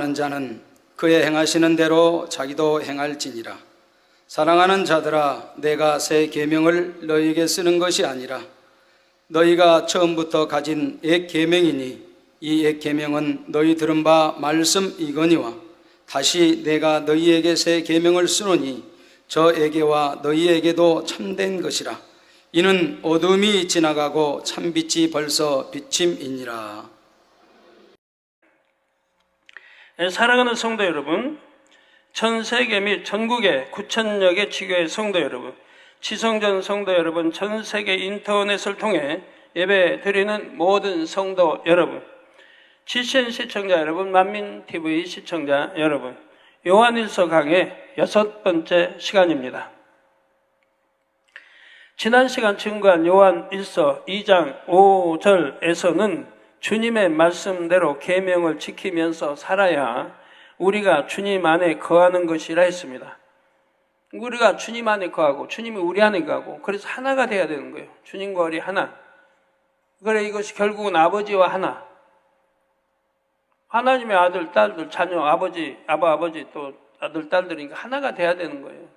하는 자는 그의 행하시는 대로 자기도 행할지니라. 사랑하는 자들아, 내가 새 계명을 너희에게 쓰는 것이 아니라 너희가 처음부터 가진 옛 계명이니 이 옛 계명은 너희 들은 바 말씀이거니와 다시 내가 너희에게 새 계명을 쓰노니 저에게와 너희에게도 참된 것이라. 이는 어둠이 지나가고 참빛이 벌써 비침이니라. 사랑하는 성도 여러분, 전 세계 및 전국의 9,000여 개 지교회 성도 여러분, 지성전 성도 여러분, 전 세계 인터넷을 통해 예배 드리는 모든 성도 여러분, GCN 시청자 여러분, 만민TV 시청자 여러분, 요한일서 강의 6번째 시간입니다. 지난 시간 증거한 요한일서 2장 5절에서는 주님의 말씀대로 계명을 지키면서 살아야 우리가 주님 안에 거하는 것이라 했습니다. 우리가 주님 안에 거하고 주님이 우리 안에 거하고 그래서 하나가 돼야 되는 거예요. 주님과 우리 하나. 그래 이것이 결국은 아버지와 하나. 하나님의 아들, 딸들, 자녀, 아버지, 아버지 또 아들, 딸들이니까 하나가 돼야 되는 거예요.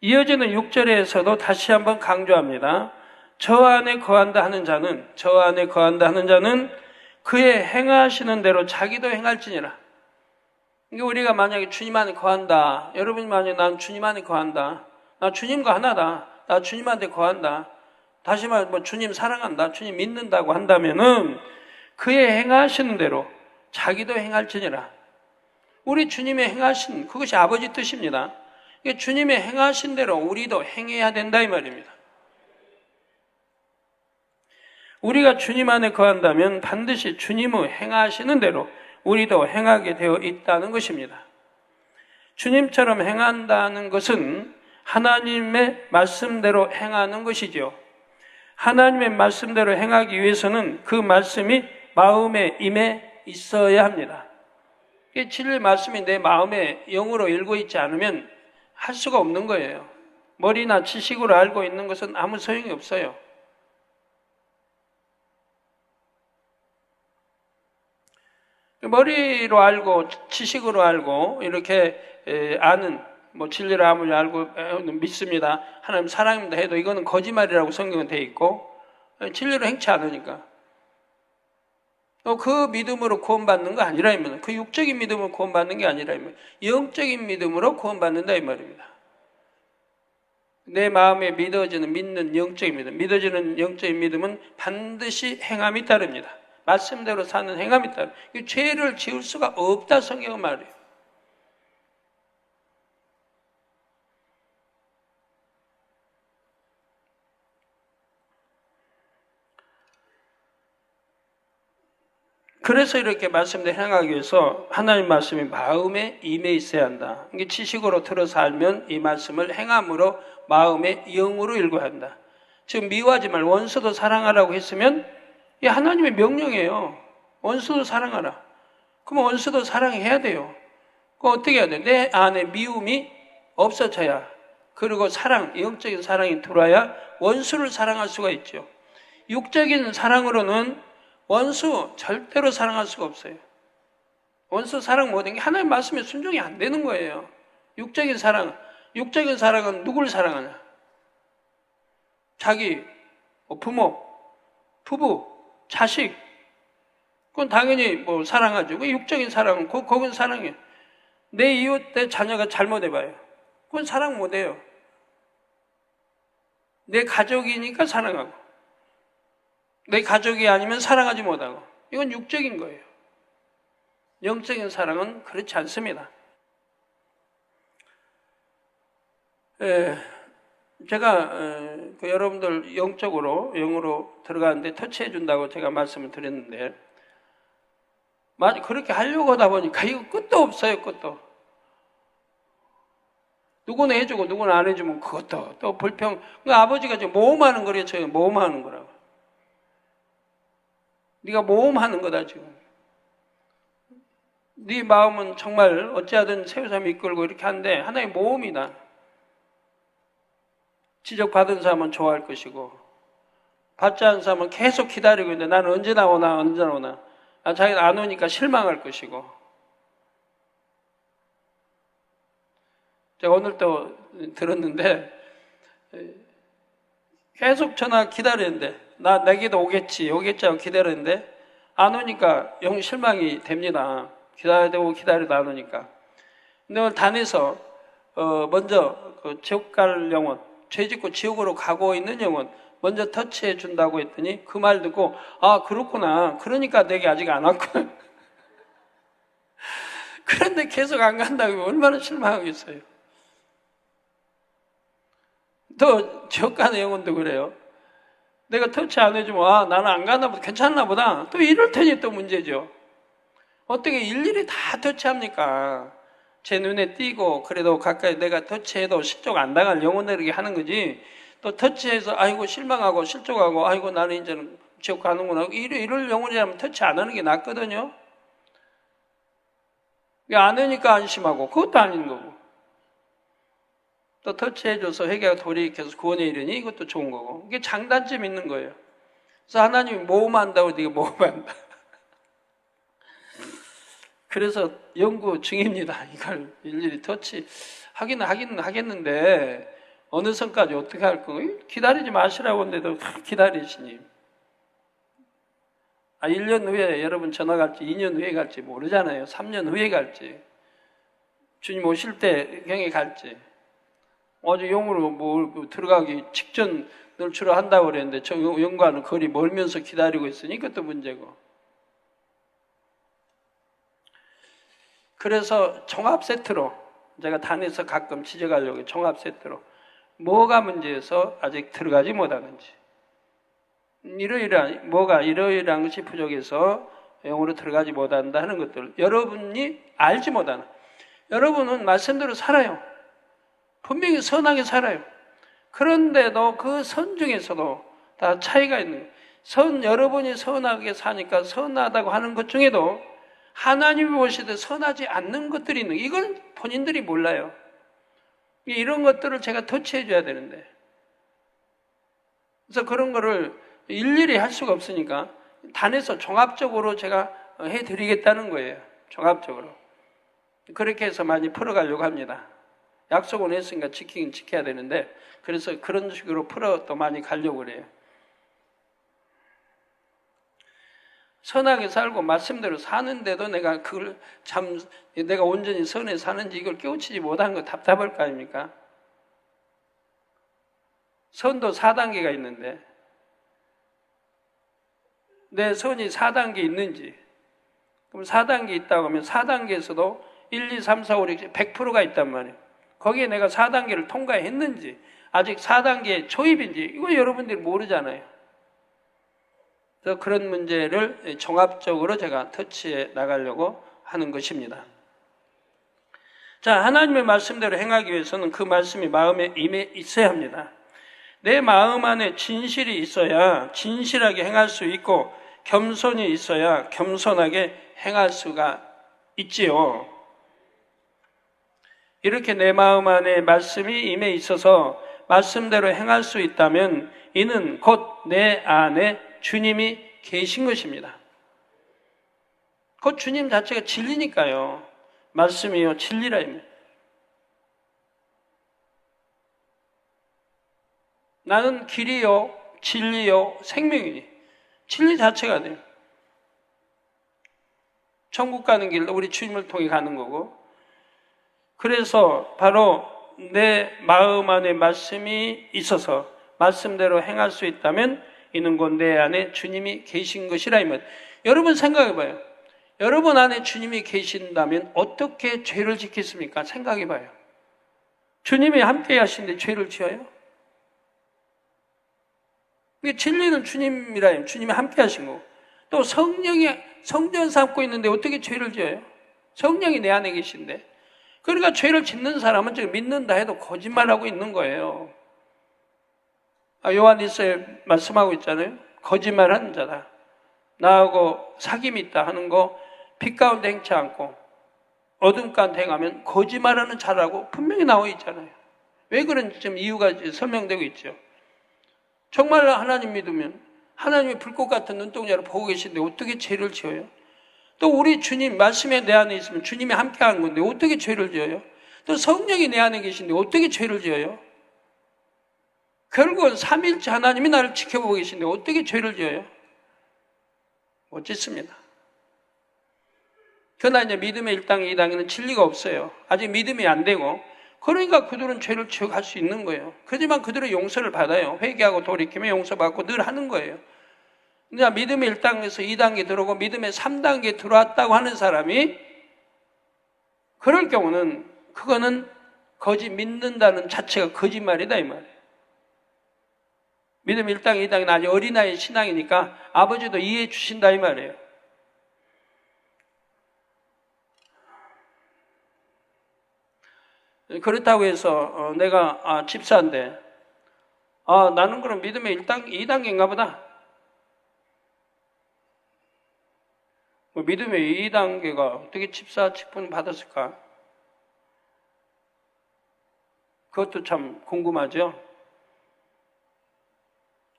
이어지는 6절에서도 다시 한번 강조합니다. 저 안에 거한다 하는 자는, 저 안에 거한다 하는 자는 그의 행하시는 대로 자기도 행할지니라. 이게 우리가 만약에 주님 안에 거한다. 여러분이 만약에 난 주님 안에 거한다. 나 주님과 하나다. 나 주님한테 거한다. 다시 말해 뭐 주님 사랑한다. 주님 믿는다고 한다면은 그의 행하시는 대로 자기도 행할지니라. 우리 주님의 행하신 그것이 아버지 뜻입니다. 주님의 행하신 대로 우리도 행해야 된다 이 말입니다. 우리가 주님 안에 거한다면 반드시 주님의 행하시는 대로 우리도 행하게 되어 있다는 것입니다. 주님처럼 행한다는 것은 하나님의 말씀대로 행하는 것이죠. 하나님의 말씀대로 행하기 위해서는 그 말씀이 마음에 임해 있어야 합니다. 진리의 말씀이 내 마음에 영으로 읽고 있지 않으면 할 수가 없는 거예요. 머리나 지식으로 알고 있는 것은 아무 소용이 없어요. 머리로 알고 지식으로 알고 이렇게 아는 뭐 진리를 아무리 알고 믿습니다. 하나님 사랑입니다 해도 이거는 거짓말이라고 성경은 되어 있고 진리로 행치 않으니까 그 믿음으로 구원받는 거 아니라 이 말입니다. 그 육적인 믿음으로 구원받는 게 아니라 이 말입니다. 영적인 믿음으로 구원받는다 이 말입니다. 내 마음에 믿어지는 믿는 영적인 믿음, 믿어지는 영적인 믿음은 반드시 행함이 따릅니다. 말씀대로 사는 행함이 따릅니다. 죄를 지을 수가 없다 성경은 말해요. 그래서 이렇게 말씀대로 행하기 위해서 하나님 말씀이 마음에 임해 있어야 한다. 이게 지식으로 들어서 알면 이 말씀을 행함으로 마음의 영으로 읽어야 한다. 지금 미워하지 말 원수도 사랑하라고 했으면 이 하나님의 명령이에요. 원수도 사랑하라. 그럼 원수도 사랑해야 돼요. 그거 어떻게 해야 돼? 내 안에 미움이 없어져야 그리고 사랑, 영적인 사랑이 들어와야 원수를 사랑할 수가 있죠. 육적인 사랑으로는 원수 절대로 사랑할 수가 없어요. 원수 사랑 못하는 게 하나님 말씀에 순종이 안 되는 거예요. 육적인 사랑은 누굴 사랑하냐? 자기 부모, 부부, 자식. 그건 당연히 뭐 사랑하죠. 그 육적인 사랑은 그건 사랑이에요. 내 이웃, 내 자녀가 잘못해봐요. 그건 사랑 못해요. 내 가족이니까 사랑하고 내 가족이 아니면 사랑하지 못하고 이건 육적인 거예요. 영적인 사랑은 그렇지 않습니다. 제가 여러분들 영으로 들어가는데 터치해 준다고 제가 말씀을 드렸는데 그렇게 하려고 하다 보니까 이거 끝도 없어요. 끝도. 누구는 해주고 누구는 안 해주면 그것도 또 불평. 아버지가 지금 모험하는 거래요. 저희 모험하는 거라고. 네가 모험하는 거다 지금. 네 마음은 정말 어찌하든 세우삼 이끌고 이렇게 하는데 하나의 모험이다. 지적받은 사람은 좋아할 것이고 받지 않은 사람은 계속 기다리고 있는데 나는 언제 나오나. 자기는 안 오니까 실망할 것이고. 제가 오늘 또 들었는데 계속 전화 기다리는데 내게도 오겠지 하고 기다리는데 안 오니까 영 실망이 됩니다. 기다려도 안 오니까. 근데 오늘 단에서 먼저 그 지옥 갈 영혼, 죄 짓고 지옥으로 가고 있는 영혼 먼저 터치해 준다고 했더니 그 말 듣고 그렇구나. 그러니까 내게 아직 안 왔구나. 그런데 계속 안 간다고 얼마나 실망하겠어요. 또 지옥 가는 영혼도 그래요. 내가 터치 안 해주면 나는 안 가나 보다, 괜찮나 보다. 또 이럴 테니 또 문제죠. 어떻게 일일이 다 터치합니까? 제 눈에 띄고 그래도 가까이 내가 터치해도 실족 안 당할 영혼들에게 하는 거지. 또 터치해서 아이고 실망하고 실족하고 아이고 나는 이제는 지옥 가는구나. 이럴 영혼이라면 터치 안 하는 게 낫거든요. 안 하니까 안심하고 그것도 아닌 거고. 또 터치해줘서 회개가 돌이켜서 구원에 이르니 이것도 좋은 거고. 이게 장단점이 있는 거예요. 그래서 하나님이 모험한다고 네가 모험한다. 그래서 연구 중입니다. 이걸 일일이 터치하기는 하겠는데 어느 선까지 어떻게 할 거예요? 기다리지 마시라고 했는데도 기다리시니. 1년 후에 여러분 전화 갈지 2년 후에 갈지 모르잖아요. 3년 후에 갈지 주님 오실 때 경에 갈지. 어제 영으로 들어가기 직전 널추러 한다고 그랬는데 저 영과는 거리 멀면서 기다리고 있으니 그것도 문제고. 그래서 종합 세트로 제가 단에서 가끔 지적하려고 종합 세트로 뭐가 문제여서 아직 들어가지 못하는지, 이러이러한 것이 부족해서 영으로 들어가지 못한다 하는 것들 여러분이 알지 못하는. 여러분은 말씀대로 살아요. 분명히 선하게 살아요. 그런데도 그 선 중에서도 다 차이가 있는 거예요. 여러분이 선하게 사니까 선하다고 하는 것 중에도 하나님이 보실 때 선하지 않는 것들이 있는 거예요. 이걸 본인들이 몰라요. 이런 것들을 제가 터치해 줘야 되는데. 그래서 그런 거를 일일이 할 수가 없으니까 단에서 종합적으로 제가 해드리겠다는 거예요. 종합적으로. 그렇게 해서 많이 풀어가려고 합니다. 약속은 했으니까 지키긴 지켜야 되는데 그래서 그런 식으로 풀어 또 많이 가려고 그래요. 선하게 살고 말씀대로 사는데도 내가 그걸 내가 온전히 선에 사는지 이걸 깨우치지 못한 거 답답할 거 아닙니까? 선도 4단계가 있는데 내 선이 4단계 있는지, 그럼 4단계 있다고 하면 4단계에서도 1, 2, 3, 4, 5, 6, 100%가 있단 말이에요. 거기에 내가 4단계를 통과했는지 아직 4단계 초입인지 이거 여러분들이 모르잖아요. 그래서 그런 문제를 종합적으로 제가 터치해 나가려고 하는 것입니다. 자, 하나님의 말씀대로 행하기 위해서는 그 말씀이 마음에 임해 있어야 합니다. 내 마음 안에 진실이 있어야 진실하게 행할 수 있고 겸손이 있어야 겸손하게 행할 수가 있지요. 이렇게 내 마음 안에 말씀이 임해 있어서 말씀대로 행할 수 있다면 이는 곧 내 안에 주님이 계신 것입니다. 곧 주님 자체가 진리니까요. 말씀이요 진리라 입니다. 나는 길이요 진리요 생명이니. 진리 자체가 돼요. 천국 가는 길 우리 주님을 통해 가는 거고, 그래서 바로 내 마음 안에 말씀이 있어서 말씀대로 행할 수 있다면 이는 곧 내 안에 주님이 계신 것이라 이면. 여러분 생각해봐요. 여러분 안에 주님이 계신다면 어떻게 죄를 짓겠습니까? 생각해봐요. 주님이 함께 하시는데 죄를 지어요? 진리는 주님이라, 주님이 함께 하신 거고, 또 성령이 성전 삼고 있는데 어떻게 죄를 지어요? 성령이 내 안에 계신데. 그러니까 죄를 짓는 사람은 지금 믿는다 해도 거짓말하고 있는 거예요. 요한일서에 말씀하고 있잖아요. 거짓말하는 자다. 나하고 사귐이 있다 하는 거 빛 가운데 행치 않고 어둠 가운데 행하면 거짓말하는 자라고 분명히 나와 있잖아요. 왜 그런지 좀 이유가 설명되고 있죠. 정말 하나님 믿으면 하나님의 불꽃 같은 눈동자를 보고 계신데 어떻게 죄를 지어요? 또 우리 주님 말씀에 내 안에 있으면 주님이 함께하는 건데 어떻게 죄를 지어요? 또 성령이 내 안에 계신데 어떻게 죄를 지어요? 결국은 삼위일체 하나님이 나를 지켜보고 계신데 어떻게 죄를 지어요? 못 짓습니다. 그러나 이제 믿음의 1단계, 2단계는 진리가 없어요. 아직 믿음이 안 되고, 그러니까 그들은 죄를 지어갈 수 있는 거예요. 그렇지만 그들은 용서를 받아요. 회개하고 돌이키면 용서받고 늘 하는 거예요. 그러니까 믿음의 1단계에서 2단계 들어오고 믿음의 3단계 들어왔다고 하는 사람이 그럴 경우는 그거는 거짓 믿는다는 자체가 거짓말이다 이 말이에요. 믿음 1단계, 2단계는 아직 어린아이 신앙이니까 아버지도 이해해 주신다 이 말이에요. 그렇다고 해서 내가 집사인데 나는 그럼 믿음의 1단계, 2단계인가 보다. 믿음의 2단계가 어떻게 집사 직분 받았을까? 그것도 참 궁금하죠?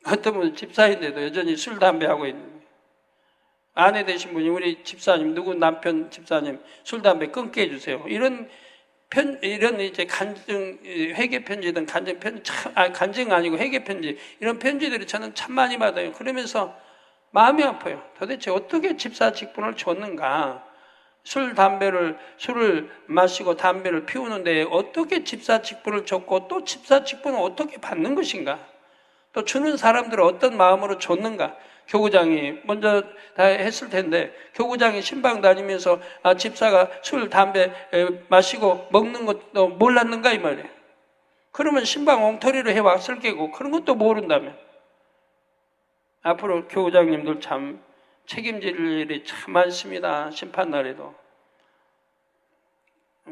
어떤 분은 집사인데도 여전히 술, 담배하고 있는 거예요. 아내 되신 분이 우리 집사님, 누구 남편 집사님 술, 담배 끊게 해주세요. 이런 이제 간증, 회개 편지든 간증 편지, 간증 아니고 회개 편지, 이런 편지들이 저는 참 많이 받아요. 그러면서 마음이 아파요. 도대체 어떻게 집사 직분을 줬는가? 술을 마시고 담배를 피우는데 어떻게 집사 직분을 줬고 또 집사 직분을 어떻게 받는 것인가? 또 주는 사람들을 어떤 마음으로 줬는가? 교구장이 먼저 다 했을 텐데 교구장이 신방 다니면서 집사가 술, 담배 마시고 먹는 것도 몰랐는가 이 말이에요. 그러면 신방 엉터리로 해왔을 게고 그런 것도 모른다면 앞으로 교구장님들 참 책임질 일이 참 많습니다. 심판날에도.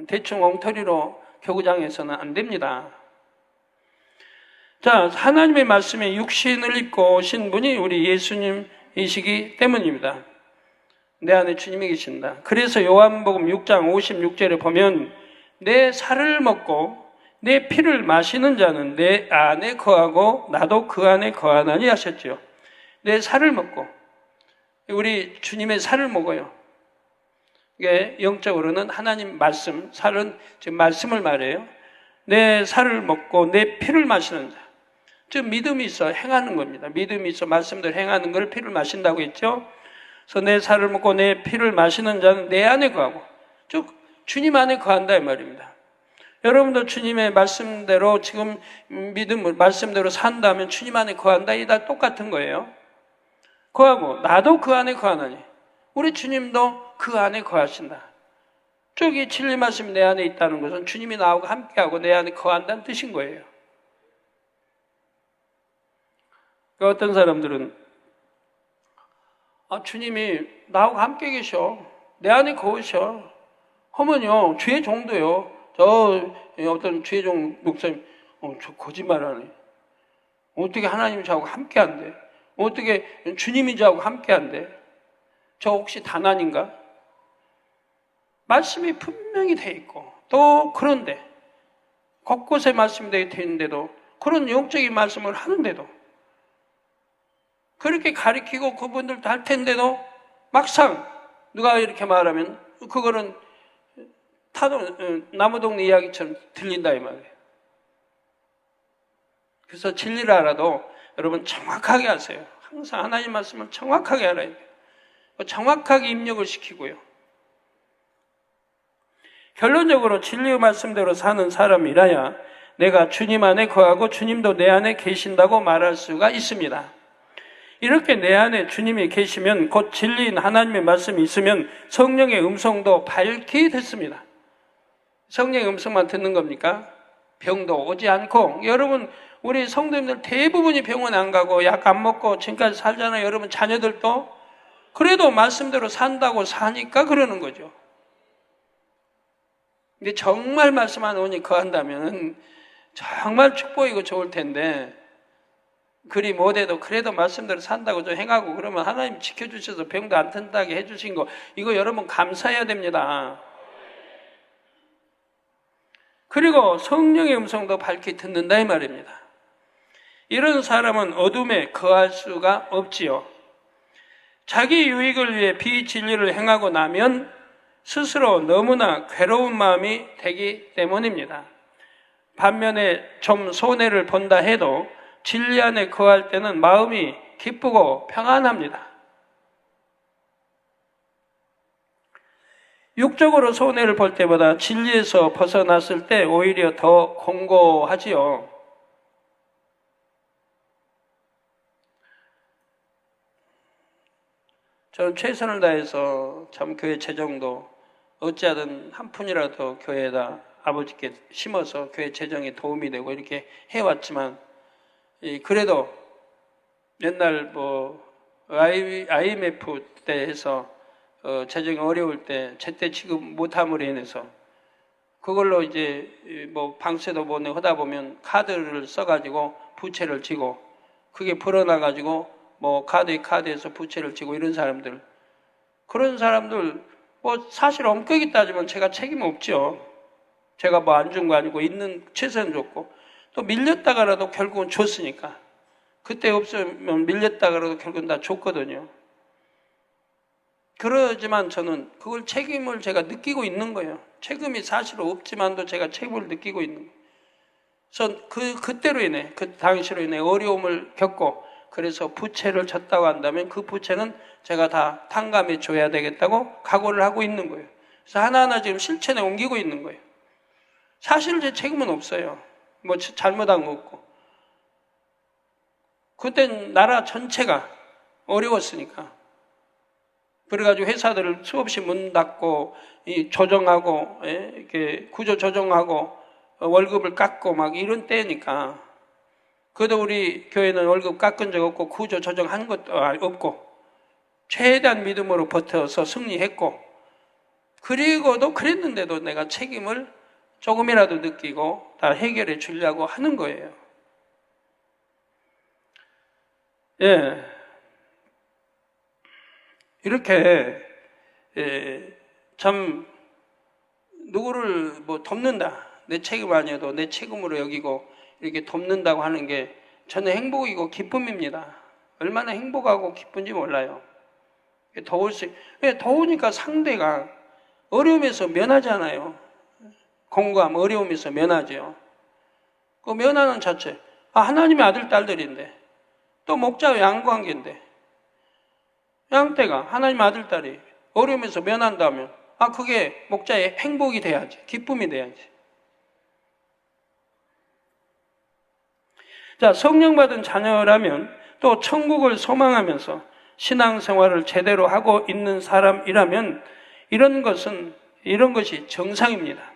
대충 엉터리로 교구장에서는 안 됩니다. 자, 하나님의 말씀에 육신을 입고 오신 분이 우리 예수님이시기 때문입니다. 내 안에 주님이 계신다. 그래서 요한복음 6장 56절에 보면 내 살을 먹고 내 피를 마시는 자는 내 안에 거하고 나도 그 안에 거하나니 하셨죠. 내 살을 먹고 우리 주님의 살을 먹어요. 이게 영적으로는 하나님 말씀, 살은 지금 말씀을 말해요. 내 살을 먹고 내 피를 마시는 자. 즉 믿음이 있어 행하는 겁니다. 믿음이 있어 말씀대로 행하는 걸 피를 마신다고 했죠. 그래서 내 살을 먹고 내 피를 마시는 자는 내 안에 거하고 즉 주님 안에 거한다 이 말입니다. 여러분도 주님의 말씀대로 지금 믿음을 말씀대로 산다면 주님 안에 거한다. 이 다 똑같은 거예요. 거하고 나도 그 안에 거하나니 우리 주님도 그 안에 거하신다. 쭉 이 진리 말씀이 내 안에 있다는 것은 주님이 나하고 함께하고 내 안에 거한다는 뜻인 거예요. 어떤 사람들은 주님이 나하고 함께 계셔. 내 안에 거우셔. 하면요. 죄 종도요. 어떤 죄종 목사님 저 거짓말하네. 어떻게 하나님이 저하고 함께 한대? 어떻게 주님이 저하고 함께 한대? 저 혹시 다난인가? 말씀이 분명히 돼 있고 또 그런데 곳곳에 말씀이 돼 있는데도 그런 영적인 말씀을 하는데도 그렇게 가리키고 그분들도 할 텐데도 막상 누가 이렇게 말하면 그거는 나무 동네 이야기처럼 들린다 이 말이에요. 그래서 진리를 알아도 여러분 정확하게 하세요. 항상 하나님 말씀을 정확하게 알아야 돼요. 정확하게 입력을 시키고요. 결론적으로 진리의 말씀대로 사는 사람이라야 내가 주님 안에 거하고 주님도 내 안에 계신다고 말할 수가 있습니다. 이렇게 내 안에 주님이 계시면 곧 진리인 하나님의 말씀이 있으면 성령의 음성도 밝게 듣습니다. 성령의 음성만 듣는 겁니까? 병도 오지 않고 여러분 우리 성도님들 대부분이 병원 안 가고 약 안 먹고 지금까지 살잖아요. 여러분 자녀들도 그래도 말씀대로 산다고 사니까 그러는 거죠. 근데 정말 말씀 안 오니 거한다면 정말 축복이고 좋을 텐데 그리 못해도 그래도 말씀대로 산다고 좀 행하고 그러면 하나님 지켜주셔서 병도 안 튼다게 해주신 거 이거 여러분 감사해야 됩니다. 그리고 성령의 음성도 밝게 듣는다 이 말입니다. 이런 사람은 어둠에 거할 수가 없지요. 자기 유익을 위해 비진리를 행하고 나면 스스로 너무나 괴로운 마음이 되기 때문입니다. 반면에 좀 손해를 본다 해도 진리 안에 거할 때는 마음이 기쁘고 평안합니다. 육적으로 손해를 볼 때보다 진리에서 벗어났을 때 오히려 더 공고하지요. 저는 최선을 다해서 참 교회 재정도 어찌하든 한 푼이라도 교회에다 아버지께 심어서 교회 재정에 도움이 되고 이렇게 해왔지만, 그래도 옛날 뭐 IMF 때 해서 재정이 어려울 때 제때 지급 못함으로 인해서 그걸로 이제 뭐 방세도 못 내고 하다 보면 카드를 써가지고 부채를 지고, 그게 불어나가지고 뭐 카드에서 부채를 지고 이런 사람들, 그런 사람들 뭐 사실 엄격히 따지면 제가 책임 없죠. 제가 뭐 안 준 거 아니고 있는 최선 줬고, 또 밀렸다가라도 결국은 줬으니까, 그때 없으면 밀렸다가라도 결국은 다 줬거든요. 그러지만 저는 그걸 책임을 제가 느끼고 있는 거예요. 책임이 사실 없지만도 제가 책임을 느끼고 있는 거예요. 그래서 그때로 인해, 그 당시로 인해 어려움을 겪고, 그래서 부채를 졌다고 한다면 그 부채는 제가 다 탕감해 줘야 되겠다고 각오를 하고 있는 거예요. 그래서 하나하나 지금 실천에 옮기고 있는 거예요. 사실 제 책임은 없어요. 뭐 잘못한 거 없고. 그땐 나라 전체가 어려웠으니까. 그래가지고 회사들을 수없이 문 닫고, 조정하고, 이렇게 구조 조정하고, 월급을 깎고 막 이런 때니까. 그래도 우리 교회는 월급 깎은 적 없고, 구조 조정한 것도 없고, 최대한 믿음으로 버텨서 승리했고, 그리고도 그랬는데도 내가 책임을 조금이라도 느끼고 다 해결해 주려고 하는 거예요. 예. 이렇게, 참, 누구를 뭐 돕는다. 내 책임 아니어도 내 책임으로 여기고 이렇게 돕는다고 하는 게 저는 행복이고 기쁨입니다. 얼마나 행복하고 기쁜지 몰라요. 더우니까 상대가 어려움에서 면하잖아요. 공감, 어려움에서 면하죠. 그 면하는 자체, 하나님의 아들, 딸들인데, 또 목자와 양관계인데, 양떼가 하나님의 아들, 딸이 어려움에서 면한다면, 그게 목자의 행복이 돼야지, 기쁨이 돼야지. 자, 성령 받은 자녀라면 또 천국을 소망하면서 신앙생활을 제대로 하고 있는 사람이라면 이런 것이 정상입니다.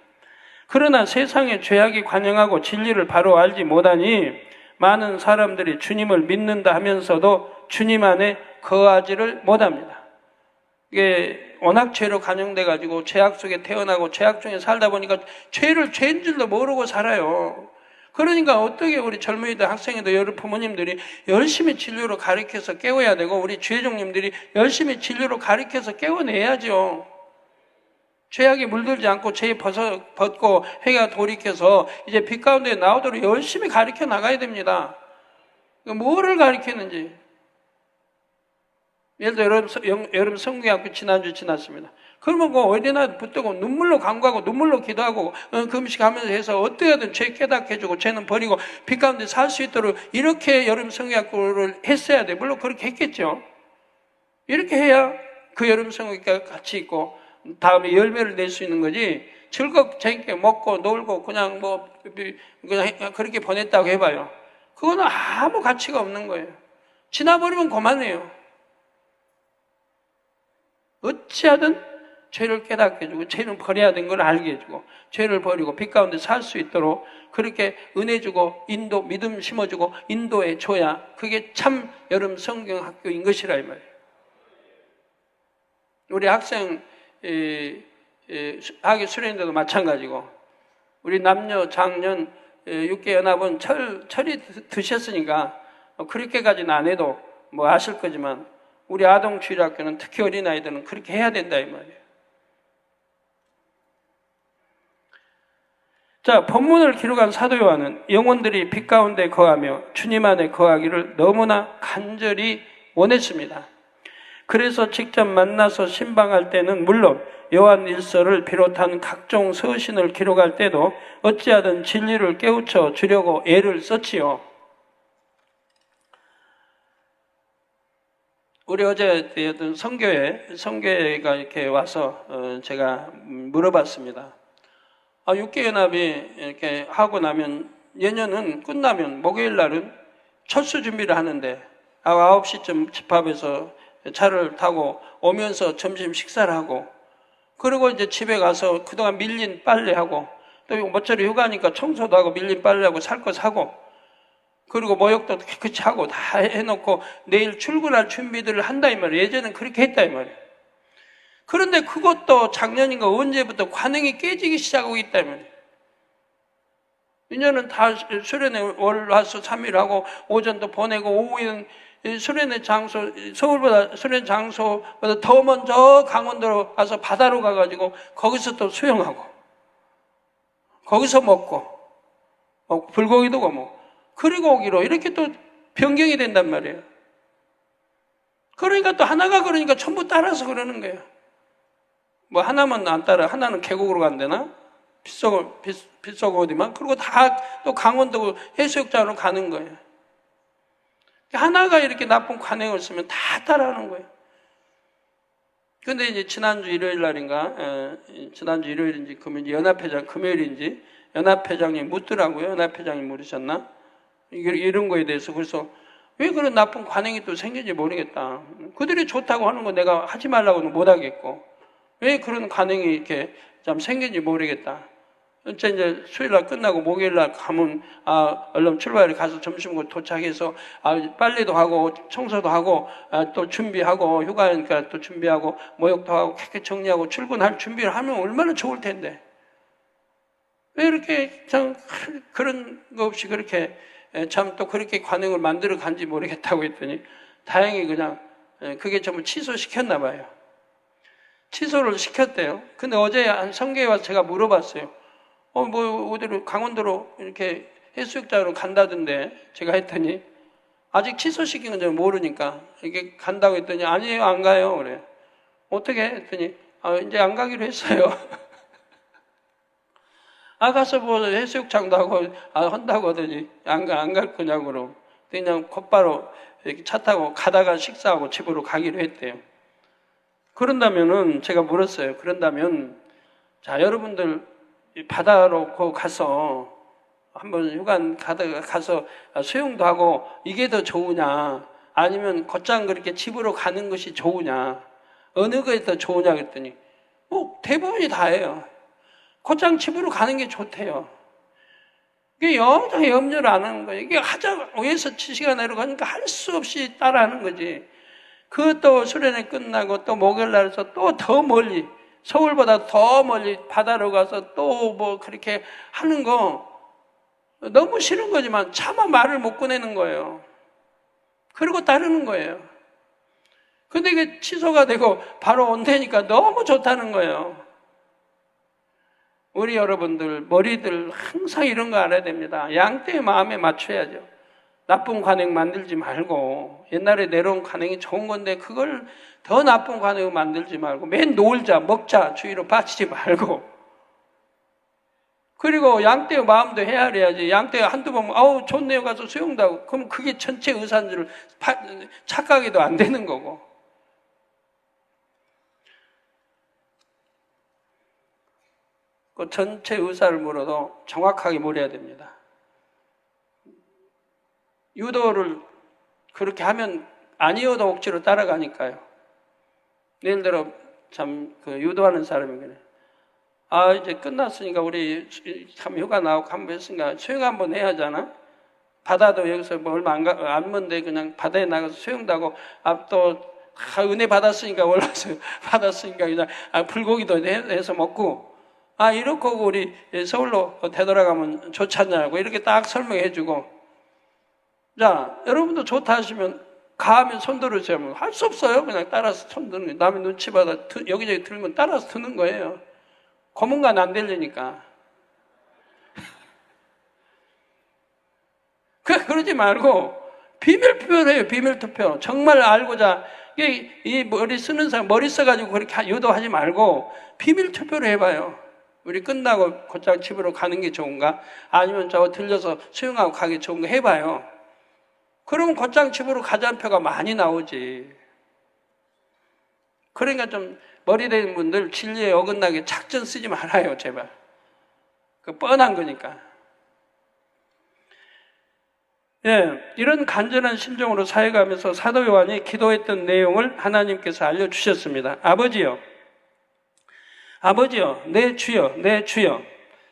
그러나 세상의 죄악이 관영하고 진리를 바로 알지 못하니 많은 사람들이 주님을 믿는다 하면서도 주님 안에 거하지를 못합니다. 이게 워낙 죄로 관영돼가지고 죄악 속에 태어나고 죄악 중에 살다 보니까 죄인 줄도 모르고 살아요. 그러니까 어떻게 우리 젊은이들, 학생이들, 여러 부모님들이 열심히 진리로 가르쳐서 깨워야 되고, 우리 주회종님들이 열심히 진리로 가르쳐서 깨워내야죠. 죄악에 물들지 않고 죄에 벗고 회개가 돌이켜서 이제 빛 가운데 나오도록 열심히 가르쳐 나가야 됩니다. 뭐를 가르치는지. 예를 들어 여름 성경학교 지난주 지났습니다. 그러면 어디나 붙들고 눈물로 간구하고 눈물로 기도하고 금식하면서 해서 어떻게든 죄 깨닫게 해주고 죄는 버리고 빛 가운데 살 수 있도록 이렇게 여름 성경학교를 했어야 돼. 물론 그렇게 했겠죠. 이렇게 해야 그 여름 성경학교가 같이 있고 다음에 열매를 낼 수 있는 거지. 재밌게 먹고 놀고 그냥 그렇게 보냈다고 해봐요. 그거는 아무 가치가 없는 거예요. 지나버리면 그만해요. 어찌하든 죄를 깨닫게 해주고 죄는 버려야 되는 걸 알게 해주고 죄를 버리고 빛 가운데 살 수 있도록 그렇게 은혜 주고 믿음 심어주고 인도해 줘야 그게 참 여름 성경학교인 것이라 이 말이에요. 우리 학생 학위 수련인데도 마찬가지고 우리 남녀 장년 6개 연합은 철이 드셨으니까 그렇게까지는 안 해도 뭐 아실 거지만 우리 아동주일학교는 특히 어린아이들은 그렇게 해야 된다 이 말이에요. 자, 본문을 기록한 사도 요한은 영혼들이 빛 가운데 거하며 주님 안에 거하기를 너무나 간절히 원했습니다. 그래서 직접 만나서 신방할 때는 물론 요한일서를 비롯한 각종 서신을 기록할 때도 어찌하든 진리를 깨우쳐 주려고 애를 썼지요. 우리 어제 어떤 성교회가 이렇게 와서 제가 물어봤습니다. 6개연합이 이렇게 하고 나면 예년은 끝나면 목요일 날은 철수 준비를 하는데 9시쯤 집합해서 차를 타고 오면서 점심 식사를 하고 그리고 이제 집에 가서 그동안 밀린 빨래하고 또 모처리 휴가니까 청소도 하고 밀린 빨래하고 살 거 사고 그리고 모욕도 깨끗이 하고 다 해놓고 내일 출근할 준비들을 한다 이 말이에요. 예전엔 그렇게 했다 이 말이에요. 그런데 그것도 작년인가 언제부터 관행이 깨지기 시작하고 있다 이 말이에요. 이제는 다 수련회 월, 화, 수 3일 하고 오전도 보내고 오후에는 수련회 장소, 서울보다 수련회 장소보다 더 먼저 강원도로 가서 바다로 가가지고 거기서 또 수영하고 거기서 먹고 불고기도 구워 그리고 오기로 이렇게 또 변경이 된단 말이에요. 그러니까 또 하나가 그러니까 전부 따라서 그러는 거예요. 뭐 하나만 안 따라 하나는 계곡으로 간대나 빗속 어디만 그리고 다 또 강원도 해수욕장으로 가는 거예요. 하나가 이렇게 나쁜 관행을 쓰면 다 따라하는 거예요. 근데 이제 지난주 일요일 날인가 지난주 일요일인지 금요일인지 연합회장님 묻더라고요. 연합회장님 물으셨나? 이런 거에 대해서 그래서 왜 그런 나쁜 관행이 또 생긴지 모르겠다. 그들이 좋다고 하는 거 내가 하지 말라고는 못 하겠고 왜 그런 관행이 이렇게 좀 생긴지 모르겠다. 이제 수요일날 끝나고 목요일날 가면 얼른 출발해 가서 점심 먹고 도착해서 빨래도 하고 청소도 하고 또 준비하고 휴가니까 또 준비하고 모욕도 하고 깨끗이 정리하고 출근할 준비를 하면 얼마나 좋을 텐데 왜 이렇게 참 그런 거 없이 그렇게 참 또 그렇게 관행을 만들어 간지 모르겠다고 했더니 다행히 그냥 그게 전부 취소시켰나 봐요. 취소를 시켰대요. 근데 어제 한 성교회 와서 제가 물어봤어요. 뭐 어디로 강원도로 이렇게 해수욕장으로 간다던데 제가 했더니 아직 취소시킨 건 저는 모르니까 이렇게 간다고 했더니 아니에요 안 가요 그래. 어떻게 했더니 이제 안 가기로 했어요. 가서 뭐 해수욕장도 하고 한다고 하더니 안 갈 거냐고 그러고 그냥 곧바로 이렇게 차 타고 가다가 식사하고 집으로 가기로 했대요. 그런다면은 제가 물었어요. 그런다면 자 여러분들 바다로 가서 한번 휴가 가서 수영도 하고 이게 더 좋으냐 아니면 곧장 그렇게 집으로 가는 것이 좋으냐 어느 것이 더 좋으냐 그랬더니 대부분이 다예요. 곧장 집으로 가는 게 좋대요. 이게 영장 염려를 안 하는 거예요. 이게 하자고 위에서 7시간 내려가니까 할 수 없이 따라하는 거지. 그것도 수련회 끝나고 또 목요일 날에서 또 더 멀리 서울보다 더 멀리 바다로 가서 또 뭐 그렇게 하는 거 너무 싫은 거지만 차마 말을 못 꺼내는 거예요. 그리고 따르는 거예요. 근데 이게 취소가 되고 바로 온다니까 너무 좋다는 거예요. 우리 여러분들 머리들 항상 이런 거 알아야 됩니다. 양떼의 마음에 맞춰야죠. 나쁜 관행 만들지 말고 옛날에 내려온 관행이 좋은 건데 그걸 더 나쁜 관행을 만들지 말고 맨 놀자 먹자 주의로 빠지지 말고 그리고 양떼의 마음도 헤아려야지. 양떼가 한두 번 좋네요 가서 수영도 하고 그럼 그게 전체 의사인 줄 착각해도 안 되는 거고 그 전체 의사를 물어도 정확하게 물어야 됩니다. 유도를 그렇게 하면 아니어도 억지로 따라가니까요. 예를 들어 참 그 유도하는 사람이 그래. 이제 끝났으니까 우리 참 휴가 나오고 한번 했으니까 수영 한번 해야 하잖아. 바다도 여기서 뭐 얼마 안 먼데 그냥 바다에 나가서 수영도 하고 또 은혜 받았으니까 올라서 받았으니까 그냥 불고기도 해서 먹고 이렇게 우리 서울로 되돌아가면 좋지 않냐고 이렇게 딱 설명해 주고 자 여러분도 좋다 하시면 가하면 손 들으시면 할 수 없어요. 그냥 따라서 손 드는 거예요. 남의 눈치 받아 여기저기 들면 따라서 드는 거예요. 고문관 안 되려니까. 그러지 말고 비밀 투표를 해요. 비밀 투표. 정말 알고자 이 머리 쓰는 사람, 머리 써가지고 그렇게 유도하지 말고 비밀 투표를 해봐요. 우리 끝나고 곧장 집으로 가는 게 좋은가? 아니면 저 들려서 수영하고 가기 좋은가? 해봐요. 그러면 곧장 집으로 가자는 표가 많이 나오지. 그러니까 좀 머리 되는 분들 진리에 어긋나게 작전 쓰지 말아요, 제발. 그 뻔한 거니까. 예, 이런 간절한 심정으로 사역하면서 사도 요한이 기도했던 내용을 하나님께서 알려주셨습니다. 아버지여, 내 주여, 내 주여,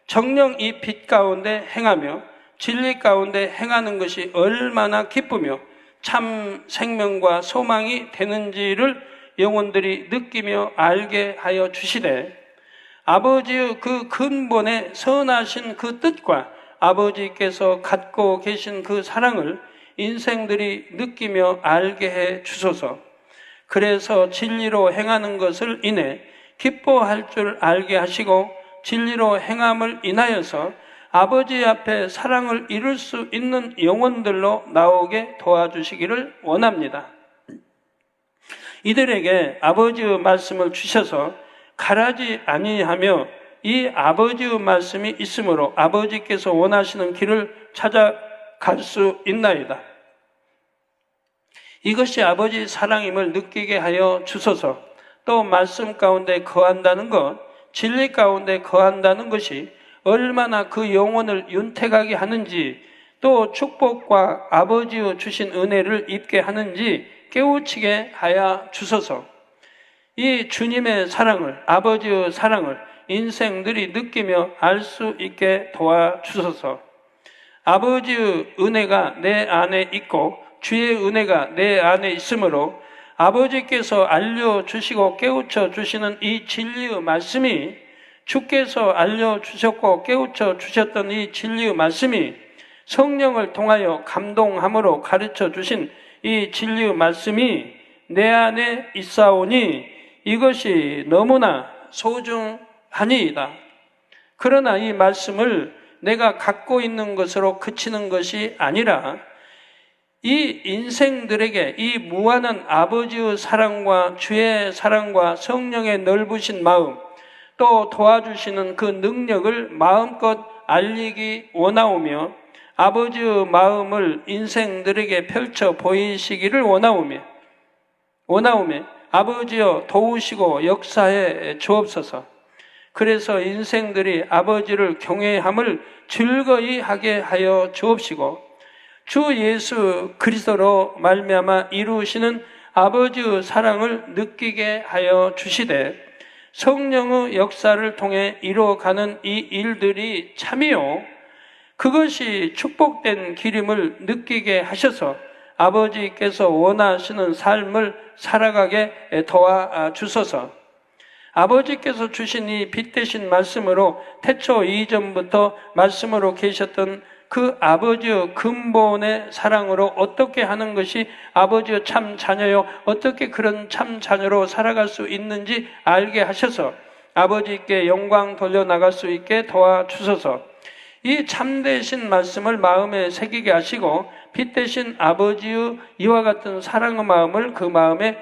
정녕 이 빛 가운데 행하며 진리 가운데 행하는 것이 얼마나 기쁘며 참 생명과 소망이 되는지를 영혼들이 느끼며 알게 하여 주시되, 아버지의 그 근본의 선하신 그 뜻과 아버지께서 갖고 계신 그 사랑을 인생들이 느끼며 알게 해 주소서. 그래서 진리로 행하는 것을 인해 기뻐할 줄 알게 하시고, 진리로 행함을 인하여서 아버지 앞에 사랑을 이룰 수 있는 영혼들로 나오게 도와주시기를 원합니다. 이들에게 아버지의 말씀을 주셔서 가라지 아니하며 이 아버지의 말씀이 있으므로 아버지께서 원하시는 길을 찾아갈 수 있나이다. 이것이 아버지 사랑임을 느끼게 하여 주소서. 또 말씀 가운데 거한다는 것, 진리 가운데 거한다는 것이 얼마나 그 영혼을 윤택하게 하는지, 또 축복과 아버지의 주신 은혜를 입게 하는지 깨우치게 하여 주소서. 이 주님의 사랑을, 아버지의 사랑을 인생들이 느끼며 알 수 있게 도와주소서. 아버지의 은혜가 내 안에 있고 주의 은혜가 내 안에 있으므로 아버지께서 알려주시고 깨우쳐 주시는 이 진리의 말씀이, 주께서 알려주셨고 깨우쳐 주셨던 이 진리의 말씀이, 성령을 통하여 감동함으로 가르쳐 주신 이 진리의 말씀이 내 안에 있사오니 이것이 너무나 소중하니이다. 그러나 이 말씀을 내가 갖고 있는 것으로 그치는 것이 아니라 이 인생들에게 이 무한한 아버지의 사랑과 주의 사랑과 성령의 넓으신 마음, 또 도와주시는 그 능력을 마음껏 알리기 원하오며, 아버지의 마음을 인생들에게 펼쳐 보이시기를 원하오며 아버지여 도우시고 역사해 주옵소서. 그래서 인생들이 아버지를 경외함을 즐거이 하게 하여 주옵시고, 주 예수 그리스도로 말미암아 이루시는 아버지의 사랑을 느끼게 하여 주시되, 성령의 역사를 통해 이루어가는 이 일들이 참이요 그것이 축복된 길임을 느끼게 하셔서 아버지께서 원하시는 삶을 살아가게 도와주소서. 아버지께서 주신 이 빛 대신 말씀으로 태초 이전부터 말씀으로 계셨던 그 아버지의 근본의 사랑으로 어떻게 하는 것이 아버지의 참 자녀요, 어떻게 그런 참 자녀로 살아갈 수 있는지 알게 하셔서 아버지께 영광 돌려나갈 수 있게 도와주소서. 이 참되신 말씀을 마음에 새기게 하시고 빛 대신 아버지의 이와 같은 사랑의 마음을 그 마음에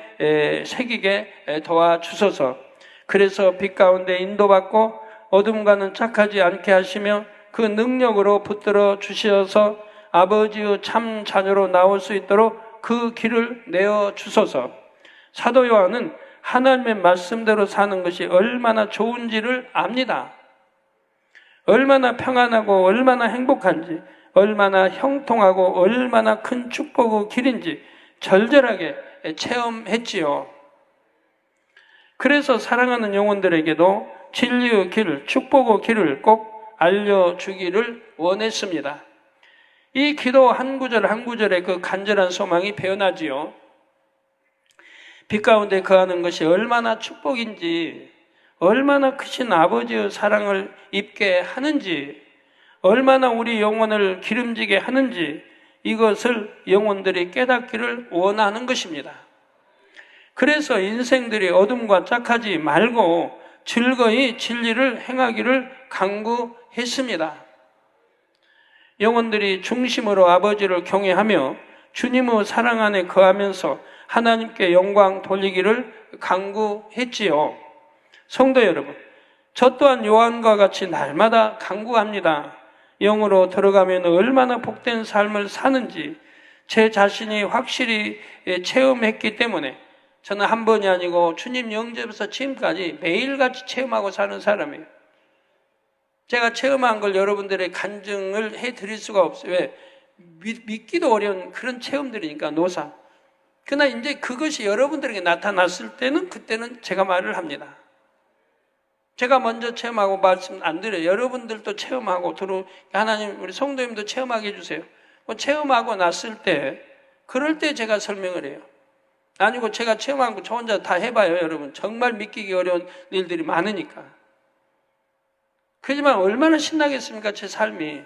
새기게 도와주소서. 그래서 빛 가운데 인도받고 어둠과는 짝하지 않게 하시며 그 능력으로 붙들어 주셔서 아버지의 참 자녀로 나올 수 있도록 그 길을 내어 주소서. 사도 요한은 하나님의 말씀대로 사는 것이 얼마나 좋은지를 압니다. 얼마나 평안하고 얼마나 행복한지, 얼마나 형통하고 얼마나 큰 축복의 길인지 절절하게 체험했지요. 그래서 사랑하는 영혼들에게도 진리의 길, 축복의 길을 꼭 알려주기를 원했습니다. 이 기도 한 구절 한 구절에 그 간절한 소망이 배어나지요. 빛 가운데 거하는 것이 얼마나 축복인지, 얼마나 크신 아버지의 사랑을 입게 하는지, 얼마나 우리 영혼을 기름지게 하는지, 이것을 영혼들이 깨닫기를 원하는 것입니다. 그래서 인생들이 어둠과 짝하지 말고 즐거이 진리를 행하기를 간구했습니다. 영혼들이 중심으로 아버지를 경외하며 주님의 사랑 안에 거하면서 하나님께 영광 돌리기를 간구했지요. 성도 여러분, 저 또한 요한과 같이 날마다 간구합니다. 영으로 들어가면 얼마나 복된 삶을 사는지 제 자신이 확실히 체험했기 때문에 저는 한 번이 아니고 주님 영접에서 지금까지 매일같이 체험하고 사는 사람이에요. 제가 체험한 걸 여러분들의 간증을 해드릴 수가 없어요. 왜? 믿기도 어려운 그런 체험들이니까, 노사. 그러나 이제 그것이 여러분들에게 나타났을 때는 그때는 제가 말을 합니다. 제가 먼저 체험하고 말씀 안 드려요. 여러분들도 체험하고 하나님 우리 성도님도 체험하게 해주세요. 체험하고 났을 때 그럴 때 제가 설명을 해요. 아니고 제가 체험한 거 저 혼자 다 해봐요. 여러분 정말 믿기기 어려운 일들이 많으니까. 그렇지만 얼마나 신나겠습니까? 제 삶이.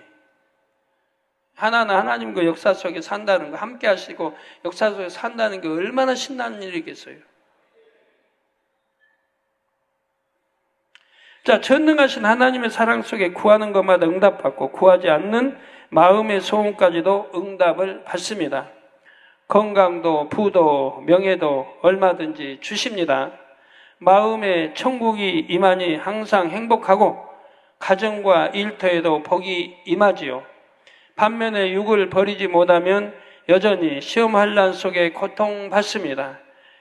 하나는 하나님과 역사 속에 산다는 거, 함께 하시고 역사 속에 산다는 게 얼마나 신나는 일이겠어요. 자, 전능하신 하나님의 사랑 속에 구하는 것마다 응답받고 구하지 않는 마음의 소원까지도 응답을 받습니다. 건강도 부도 명예도 얼마든지 주십니다. 마음의 천국이 임하니 항상 행복하고 가정과 일터에도 복이 임하지요. 반면에 육을 버리지 못하면 여전히 시험 환난 속에 고통받습니다.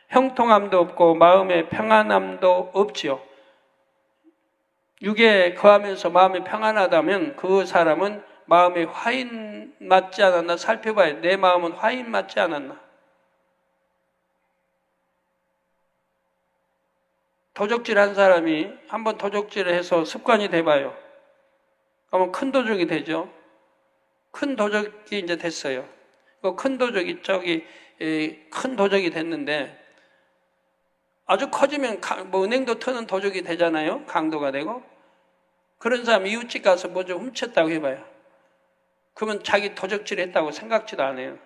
형통함도 없고 마음의 평안함도 없지요. 육에 거하면서 마음이 평안하다면 그 사람은 마음이 화인 맞지 않았나 살펴봐야 내 마음은 화인 맞지 않았나. 도적질한 사람이 한번 도적질을 해서 습관이 돼봐요. 그러면 큰 도적이 되죠. 큰 도적이 이제 됐어요. 그 큰 도적이 큰 도적이 됐는데 아주 커지면 뭐 은행도 터는 도적이 되잖아요. 강도가 되고. 그런 사람 이웃집 가서 뭐 좀 훔쳤다고 해봐요. 그러면 자기 도적질 했다고 생각지도 않아요.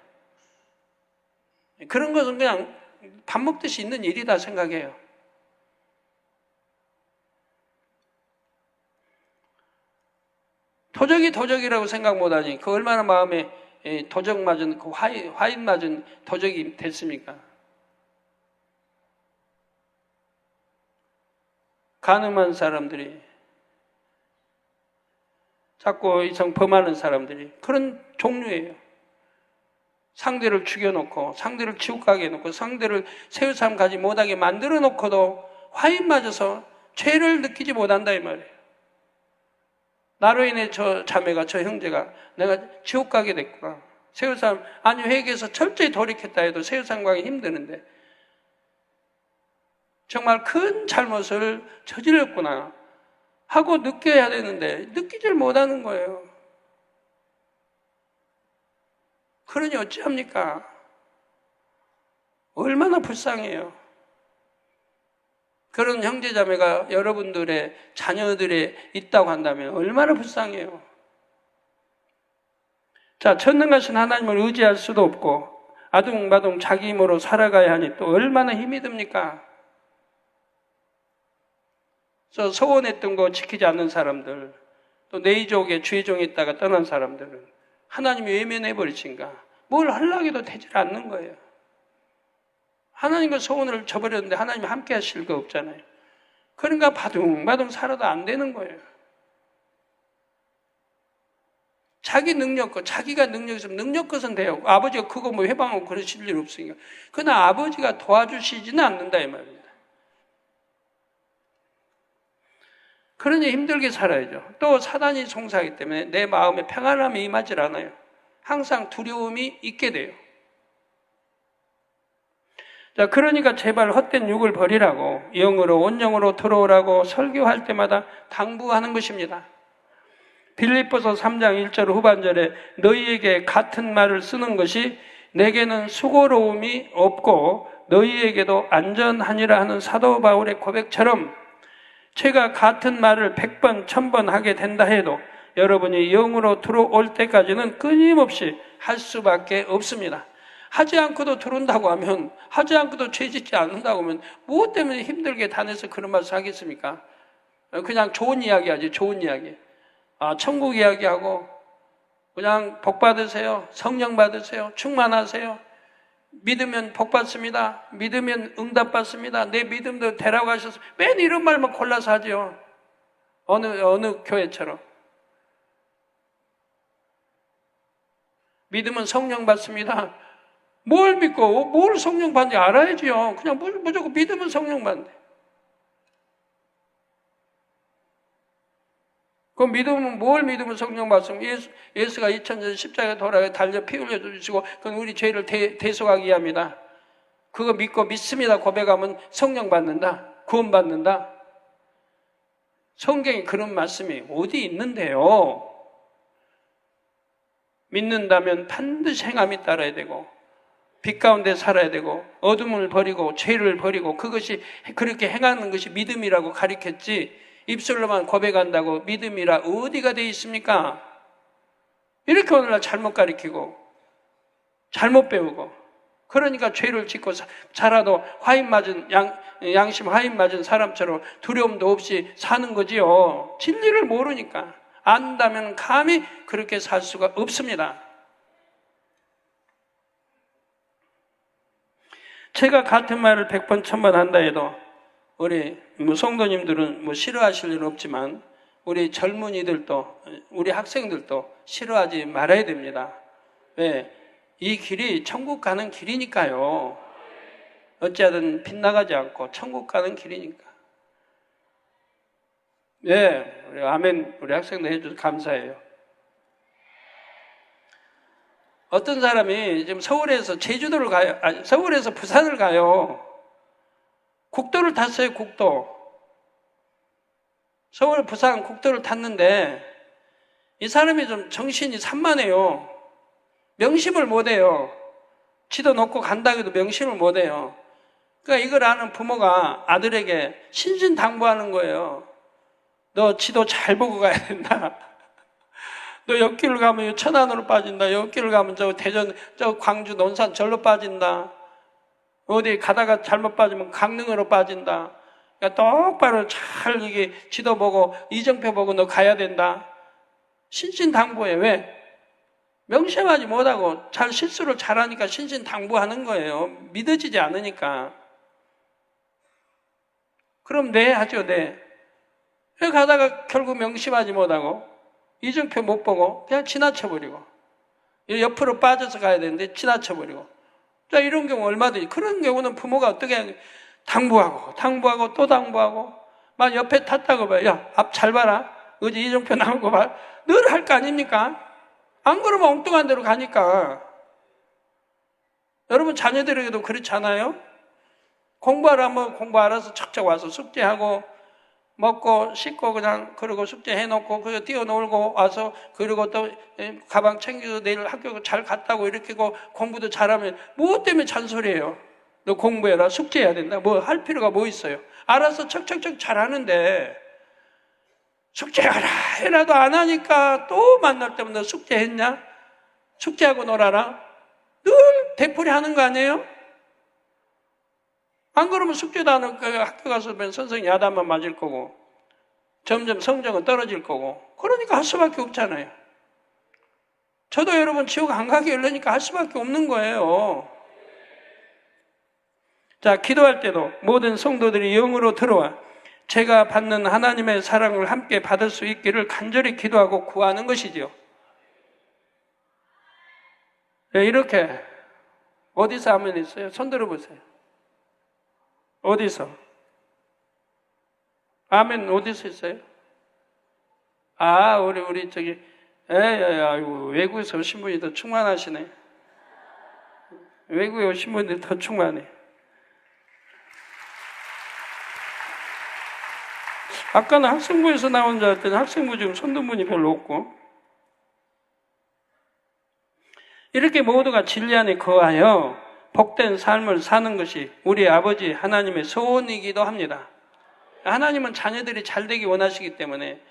그런 것은 그냥 밥 먹듯이 있는 일이다 생각해요. 도적이 도적이라고 생각 못하니 그 얼마나 마음에 도적 맞은 그 화인 맞은 도적이 됐습니까? 간음한 사람들이 자꾸 이상 범하는 사람들이 그런 종류예요. 상대를 죽여놓고 상대를 지옥 가게 해놓고 상대를 새우삼 가지 못하게 만들어 놓고도 화인 맞아서 죄를 느끼지 못한다 이 말이에요. 나로 인해 저 자매가 저 형제가 내가 지옥 가게 됐구나. 새우삼 아니 회개해서 철저히 돌이켰다 해도 새우삼 가기 힘드는데 정말 큰 잘못을 저질렀구나 하고 느껴야 되는데 느끼질 못하는 거예요. 그러니 어찌합니까? 얼마나 불쌍해요. 그런 형제자매가 여러분들의 자녀들에 있다고 한다면 얼마나 불쌍해요. 자, 전능하신 하나님을 의지할 수도 없고 아둥바둥 자기 힘으로 살아가야 하니 또 얼마나 힘이 듭니까? 저 소원했던 거 지키지 않는 사람들, 또 내의족에 주의종에 있다가 떠난 사람들은 하나님이 외면해버리신가? 뭘 하려고 해도 되질 않는 거예요. 하나님과 소원을 저버렸는데 하나님이 함께 하실 거 없잖아요. 그러니까 바둥바둥 살아도 안 되는 거예요. 자기 자기가 능력 있으면 능력 것은 돼요. 아버지가 그거 뭐 해방하고 그러실 일 없으니까. 그러나 아버지가 도와주시지는 않는다 이 말입니다. 그러니 힘들게 살아야죠. 또 사단이 송사하기 때문에 내 마음에 평안함이 임하질 않아요. 항상 두려움이 있게 돼요. 자, 그러니까 제발 헛된 육을 버리라고 영으로 온영으로 들어오라고 설교할 때마다 당부하는 것입니다. 빌립보서 3장 1절 후반절에 너희에게 같은 말을 쓰는 것이 내게는 수고로움이 없고 너희에게도 안전하니라 하는 사도 바울의 고백처럼 제가 같은 말을 100번, 1000번 하게 된다 해도 여러분이 영으로 들어올 때까지는 끊임없이 할 수밖에 없습니다. 하지 않고도 들어온다고 하면, 하지 않고도 죄 짓지 않는다고 하면 무엇 때문에 힘들게 다녀서 그런 말씀 하겠습니까? 그냥 좋은 이야기 하지, 좋은 이야기. 천국 이야기하고 그냥 복 받으세요, 성령 받으세요, 충만하세요. 믿으면 복 받습니다. 믿으면 응답 받습니다. 내 믿음도 되라고 하셔서 맨 이런 말만 골라서 하죠. 어느 교회처럼. 믿으면 성령 받습니다. 뭘 믿고 뭘 성령 받는지 알아야지요. 그냥 무조건 믿으면 성령 받는데. 그럼 믿으면 뭘 믿으면 성령 받으면 예수가 2000년 십자가에 돌아가 달려 피 흘려 주시고 그건 우리 죄를 대속하기 위함이다. 그거 믿고 믿습니다 고백하면 성령 받는다. 구원 받는다. 성경에 그런 말씀이 어디 있는데요. 믿는다면 반드시 행함이 따라야 되고 빛 가운데 살아야 되고 어둠을 버리고 죄를 버리고 그것이 그렇게 행하는 것이 믿음이라고 가르쳤지 입술로만 고백한다고 믿음이라 어디가 되어 있습니까? 이렇게 오늘날 잘못 가르치고 잘못 배우고 그러니까 죄를 짓고 살아도 양심 화인 맞은 사람처럼 두려움도 없이 사는 거지요. 진리를 모르니까 안다면 감히 그렇게 살 수가 없습니다. 제가 같은 말을 100번 1000번 한다 해도 우리 성도님들은 싫어하실 일은 없지만 우리 젊은이들도 우리 학생들도 싫어하지 말아야 됩니다. 왜? 이 길이 천국 가는 길이니까요. 어찌하든 빗나가지 않고 천국 가는 길이니까. 예, 우리 아멘 우리 학생들 해줘서 감사해요. 어떤 사람이 지금 서울에서 제주도를 가요. 서울에서 부산을 가요. 국도를 탔어요, 국도. 서울, 부산 국도를 탔는데 이 사람이 좀 정신이 산만해요. 명심을 못해요. 지도 놓고 간다 해도 명심을 못해요. 그러니까 이걸 아는 부모가 아들에게 신신당부하는 거예요. 너 지도 잘 보고 가야 된다. 너 옆길을 가면 천안으로 빠진다. 옆길을 가면 저 대전, 저 광주 논산 절로 빠진다. 어디 가다가 잘못 빠지면 강릉으로 빠진다. 그러니까 똑바로 잘 이게 지도 보고 이정표 보고 너 가야 된다. 신신당부해. 왜? 명심하지 못하고 잘 실수를 잘하니까 신신당부하는 거예요. 믿어지지 않으니까. 그럼 네 하죠, 네. 가다가 결국 명심하지 못하고 이정표 못 보고 그냥 지나쳐버리고 옆으로 빠져서 가야 되는데 지나쳐버리고 자 이런 경우 얼마든지 그런 경우는 부모가 어떻게 당부하고 또 당부하고 막 옆에 탔다고 봐요. 야, 앞 잘 봐라. 어제 이정표 나온 거 봐. 늘 할 거 아닙니까? 안 그러면 엉뚱한 데로 가니까. 여러분 자녀들에게도 그렇잖아요. 공부하라면 공부 알아서 척척 와서 숙제하고 먹고 씻고 그냥 그러고 숙제 해놓고 그리고 뛰어놀고 와서 그리고 또 가방 챙겨서 내일 학교 잘 갔다고 이렇게 공부도 잘하면 무엇 때문에 잔소리해요? 너 공부해라 숙제해야 된다 뭐 할 필요가 뭐 있어요? 알아서 척척척 잘하는데 숙제하라 해라도 안 하니까 또 만날 때면 너 숙제했냐? 숙제하고 놀아라 늘 되풀이 하는 거 아니에요? 안 그러면 숙제도 안 하고 학교 가서 선생님 야단만 맞을 거고 점점 성적은 떨어질 거고 그러니까 할 수밖에 없잖아요. 저도 여러분 지옥 안 가게 하려니까 할 수밖에 없는 거예요. 자, 기도할 때도 모든 성도들이 영으로 들어와 제가 받는 하나님의 사랑을 함께 받을 수 있기를 간절히 기도하고 구하는 것이지요. 이렇게 어디서 하면 있어요? 손 들어보세요. 어디서? 아멘 어디서 있어요? 아 우리 저기 아이고 외국에서 오신 분이 더 충만하시네. 외국에 오신 분들이 더 충만해. 아까는 학생부에서 나온 줄 알았더니 학생부 지금 손든 분이 별로 없고 이렇게 모두가 진리 안에 거하여 복된 삶을 사는 것이 우리 아버지 하나님의 소원이기도 합니다. 하나님은 자녀들이 잘 되기 원하시기 때문에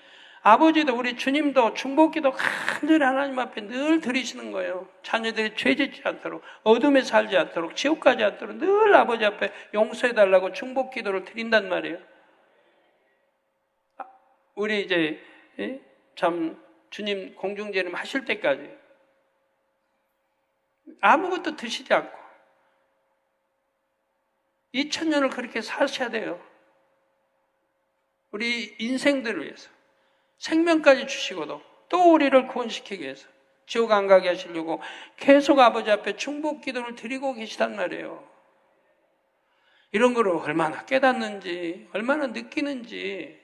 아버지도 우리 주님도 중복기도 간절히 하나님 앞에 늘 드리시는 거예요. 자녀들이 죄짓지 않도록 어둠에 살지 않도록 지옥 가지 않도록 늘 아버지 앞에 용서해달라고 중복기도를 드린단 말이에요. 우리 이제 참 주님 공중제림 하실 때까지 아무것도 드시지 않고 2000년을 그렇게 사셔야 돼요. 우리 인생들을 위해서. 생명까지 주시고도 또 우리를 구원시키기 위해서 지옥 안 가게 하시려고 계속 아버지 앞에 중복 기도를 드리고 계시단 말이에요. 이런 거를 얼마나 깨닫는지, 얼마나 느끼는지.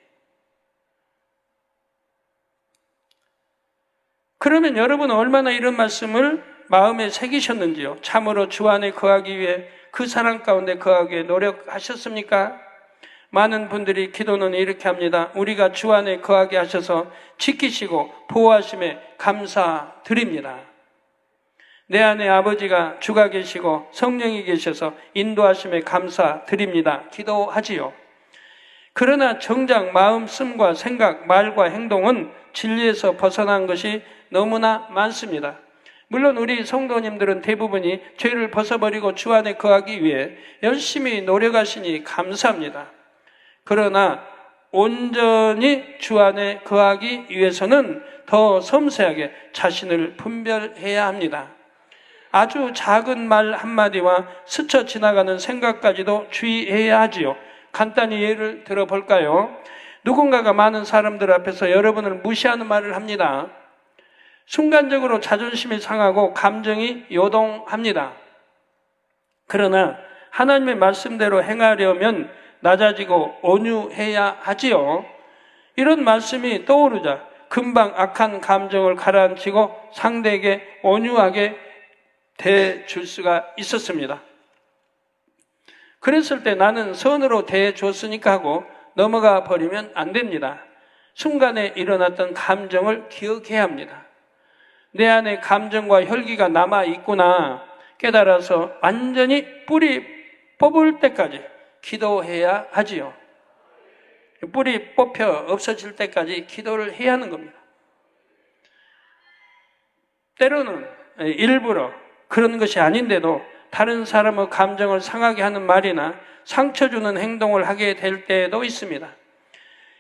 그러면 여러분은 얼마나 이런 말씀을 마음에 새기셨는지요? 참으로 주 안에 거하기 위해, 그 사랑 가운데 거하기 위해 노력하셨습니까? 많은 분들이 기도는 이렇게 합니다. 우리가 주 안에 거하게 하셔서 지키시고 보호하심에 감사드립니다. 내 안에 아버지가 주가 계시고 성령이 계셔서 인도하심에 감사드립니다. 기도하지요. 그러나 정작 마음, 씀과 생각, 말과 행동은 진리에서 벗어난 것이 너무나 많습니다. 물론 우리 성도님들은 대부분이 죄를 벗어버리고 주 안에 거하기 위해 열심히 노력하시니 감사합니다. 그러나 온전히 주 안에 거하기 위해서는 더 섬세하게 자신을 분별해야 합니다. 아주 작은 말 한마디와 스쳐 지나가는 생각까지도 주의해야 하지요. 간단히 예를 들어볼까요? 누군가가 많은 사람들 앞에서 여러분을 무시하는 말을 합니다. 순간적으로 자존심이 상하고 감정이 요동합니다. 그러나 하나님의 말씀대로 행하려면 낮아지고 온유해야 하지요. 이런 말씀이 떠오르자 금방 악한 감정을 가라앉히고 상대에게 온유하게 대해줄 수가 있었습니다. 그랬을 때 나는 선으로 대해줬으니까 하고 넘어가 버리면 안 됩니다. 순간에 일어났던 감정을 기억해야 합니다. 내 안에 감정과 혈기가 남아 있구나 깨달아서 완전히 뿌리 뽑을 때까지 기도해야 하지요. 뿌리 뽑혀 없어질 때까지 기도를 해야 하는 겁니다. 때로는 일부러 그런 것이 아닌데도 다른 사람의 감정을 상하게 하는 말이나 상처 주는 행동을 하게 될 때도 있습니다.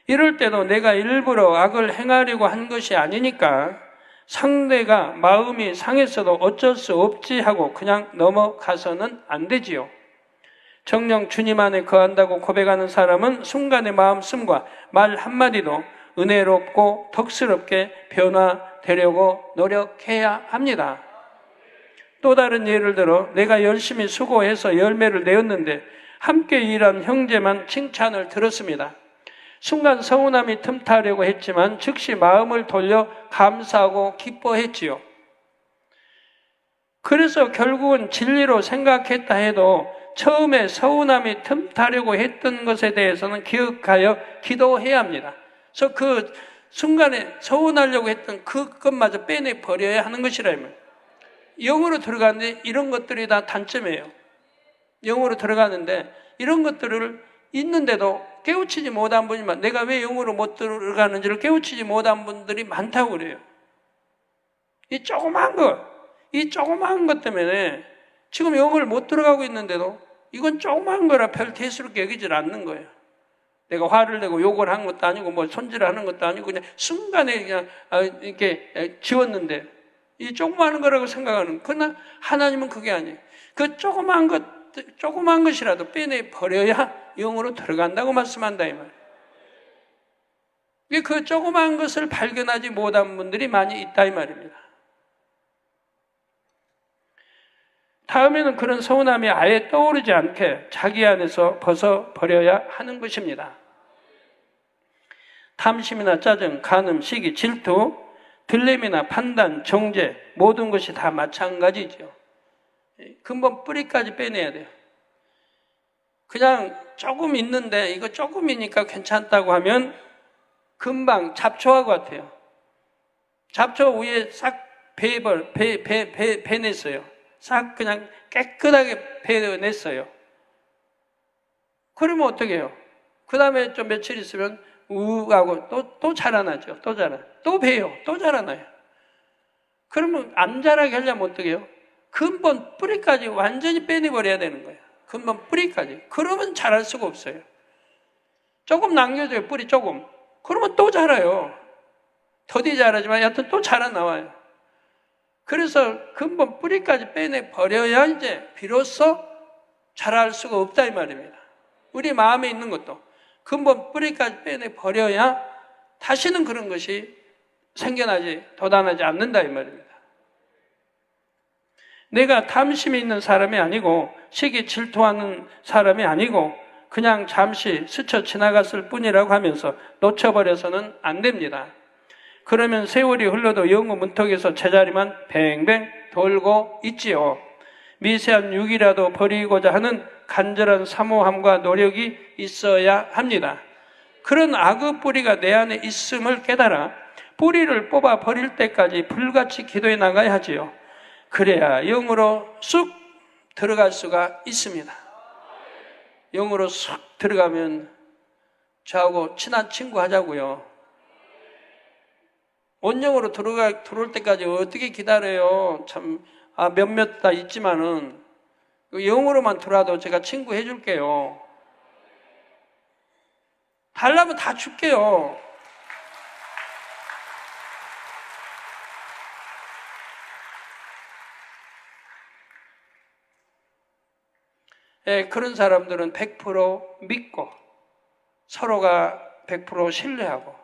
이럴 때도 내가 일부러 악을 행하려고 한 것이 아니니까 상대가 마음이 상했어도 어쩔 수 없지 하고 그냥 넘어가서는 안 되지요. 정녕 주님 안에 거한다고 고백하는 사람은 순간의 마음씀과 말 한마디도 은혜롭고 덕스럽게 변화되려고 노력해야 합니다. 또 다른 예를 들어 내가 열심히 수고해서 열매를 내었는데 함께 일한 형제만 칭찬을 들었습니다. 순간 서운함이 틈타려고 했지만 즉시 마음을 돌려 감사하고 기뻐했지요. 그래서 결국은 진리로 생각했다 해도 처음에 서운함이 틈타려고 했던 것에 대해서는 기억하여 기도해야 합니다. 그래서 그 순간에 서운하려고 했던 그것마저 빼내버려야 하는 것이라 면 영으로 들어가는데 이런 것들이 다 단점이에요. 영으로 들어가는데 이런 것들을 있는데도 깨우치지 못한 분이면 내가 왜 영으로 못 들어가는지를 깨우치지 못한 분들이 많다고 그래요. 이 조그만 것 때문에 지금 영을 못 들어가고 있는데도 이건 조그만 거라 별 대수롭게 여기질 않는 거예요. 내가 화를 내고 욕을 한 것도 아니고 뭐 손질하는 것도 아니고 그냥 순간에 그냥 이렇게 지웠는데 이 조그만 거라고 생각하는. 그러나 하나님은 그게 아니에요. 그 조그만 것이라도 빼내 버려야 영으로 들어간다고 말씀한다 이 말이에요. 그 조그만 것을 발견하지 못한 분들이 많이 있다 이 말입니다. 다음에는 그런 서운함이 아예 떠오르지 않게 자기 안에서 벗어버려야 하는 것입니다. 탐심이나 짜증, 간음, 시기, 질투, 들램이나 판단, 정죄 모든 것이 다 마찬가지죠. 근본 뿌리까지 빼내야 돼요. 그냥 조금 있는데 이거 조금이니까 괜찮다고 하면 금방 잡초와 같아요. 잡초 위에 싹 베냈어요. 싹 그냥 깨끗하게 베어냈어요. 그러면 어떻게 해요? 그 다음에 좀 며칠 있으면 우하고 또 자라나죠. 또 베요. 또 자라나요. 그러면 안 자라게 하려면 어떻게 해요? 근본 뿌리까지 완전히 빼내버려야 되는 거예요. 근본 뿌리까지. 그러면 자랄 수가 없어요. 조금 남겨줘요. 뿌리 조금. 그러면 또 자라요. 더디 자라지만 여하튼 또 자라나와요. 그래서 근본 뿌리까지 빼내버려야 이제 비로소 자랄 수가 없다 이 말입니다. 우리 마음에 있는 것도 근본 뿌리까지 빼내 버려야 다시는 그런 것이 생겨나지 돋아나지 않는다 이 말입니다. 내가 탐심이 있는 사람이 아니고 시기 질투하는 사람이 아니고 그냥 잠시 스쳐 지나갔을 뿐이라고 하면서 놓쳐버려서는 안 됩니다. 그러면 세월이 흘러도 영구 문턱에서 제자리만 뱅뱅 돌고 있지요. 미세한 육이라도 버리고자 하는 간절한 사모함과 노력이 있어야 합니다. 그런 악의 뿌리가 내 안에 있음을 깨달아 뿌리를 뽑아 버릴 때까지 불같이 기도해 나가야 하지요. 그래야 영으로 쑥 들어갈 수가 있습니다. 영으로 쑥 들어가면 저하고 친한 친구 하자고요. 원영으로 들어올 때까지 어떻게 기다려요? 참, 몇몇 다 있지만은, 영으로만 들어와도 제가 친구 해줄게요. 달라면 다 줄게요. 예, 그런 사람들은 100% 믿고, 서로가 100% 신뢰하고,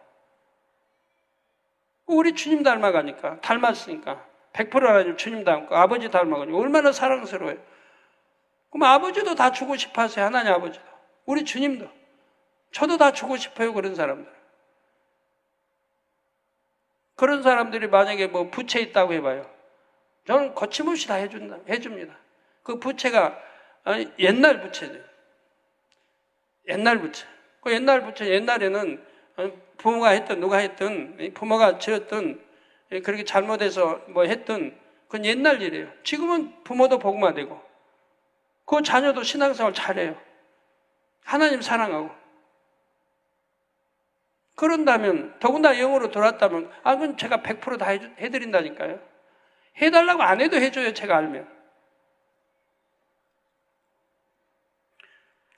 우리 주님 닮아가니까, 닮았으니까 100%가 아니면 주님 닮고 아버지 닮아가니까 얼마나 사랑스러워요. 그럼 아버지도 다 주고 싶어 하세요. 하나님 아버지도. 우리 주님도. 저도 다 주고 싶어요. 그런 사람들. 그런 사람들이 만약에 뭐 부채 있다고 해봐요. 저는 거침없이 다 해줍니다. 그 부채가 옛날 부채죠. 옛날 부채. 그 옛날 부채, 옛날에는 부모가 했던, 누가 했던, 부모가 지었던, 그렇게 잘못해서 뭐 했던, 그건 옛날 일이에요. 지금은 부모도 복만 되고, 그 자녀도 신앙생활 잘해요. 하나님 사랑하고. 그런다면, 더군다나 영으로 돌아왔다면, 그건 제가 100% 다 해드린다니까요. 해달라고 안 해도 해줘요, 제가 알면.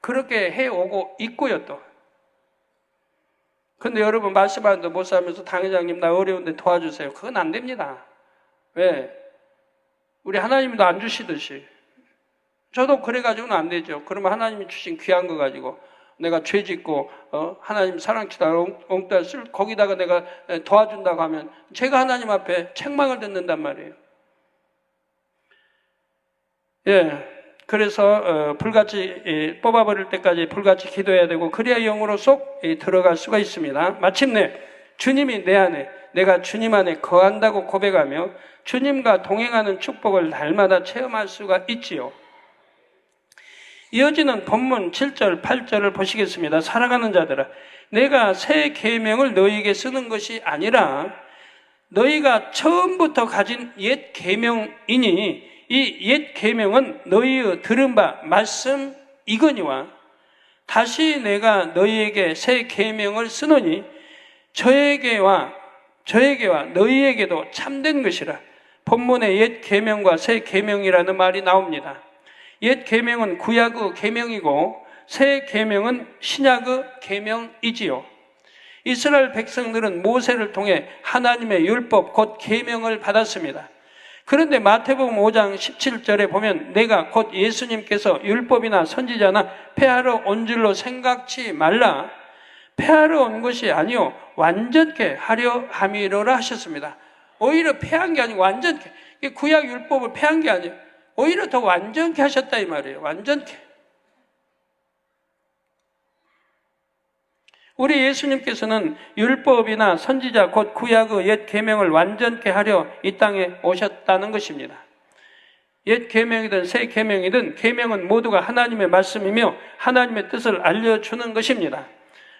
그렇게 해오고 있고요, 또. 근데 여러분 말씀하는데 못 살면서 당회장님 나 어려운데 도와주세요. 그건 안 됩니다. 왜? 우리 하나님도 안 주시듯이. 저도 그래가지고는 안 되죠. 그러면 하나님이 주신 귀한 거 가지고 내가 죄 짓고 하나님 사랑치다 엉뚱한 쓸 거기다가 내가 도와준다고 하면 제가 하나님 앞에 책망을 듣는단 말이에요. 예. 그래서 불같이 뽑아버릴 때까지 불같이 기도해야 되고 그래야 영으로 쏙 들어갈 수가 있습니다. 마침내 주님이 내 안에 내가 주님 안에 거한다고 고백하며 주님과 동행하는 축복을 날마다 체험할 수가 있지요. 이어지는 본문 7절 8절을 보시겠습니다. 사랑하는 자들아 내가 새 계명을 너희에게 쓰는 것이 아니라 너희가 처음부터 가진 옛 계명이니 이 옛 계명은 너희의 들은 바 말씀이거니와 다시 내가 너희에게 새 계명을 쓰노니 저에게와 너희에게도 참된 것이라. 본문에 옛 계명과 새 계명이라는 말이 나옵니다. 옛 계명은 구약의 계명이고 새 계명은 신약의 계명이지요. 이스라엘 백성들은 모세를 통해 하나님의 율법 곧 계명을 받았습니다. 그런데 마태복음 5장 17절에 보면 내가 곧 예수님께서 율법이나 선지자나 폐하러 온 줄로 생각지 말라. 폐하러 온 것이 아니요 완전케 하려 함이로라 하셨습니다. 오히려 폐한 게 아니고 완전케. 구약 율법을 폐한 게 아니에요. 오히려 더 완전케 하셨다 이 말이에요. 완전케. 우리 예수님께서는 율법이나 선지자 곧 구약의 옛 계명을 완전케 하려 이 땅에 오셨다는 것입니다. 옛 계명이든 새 계명이든 계명은 모두가 하나님의 말씀이며 하나님의 뜻을 알려주는 것입니다.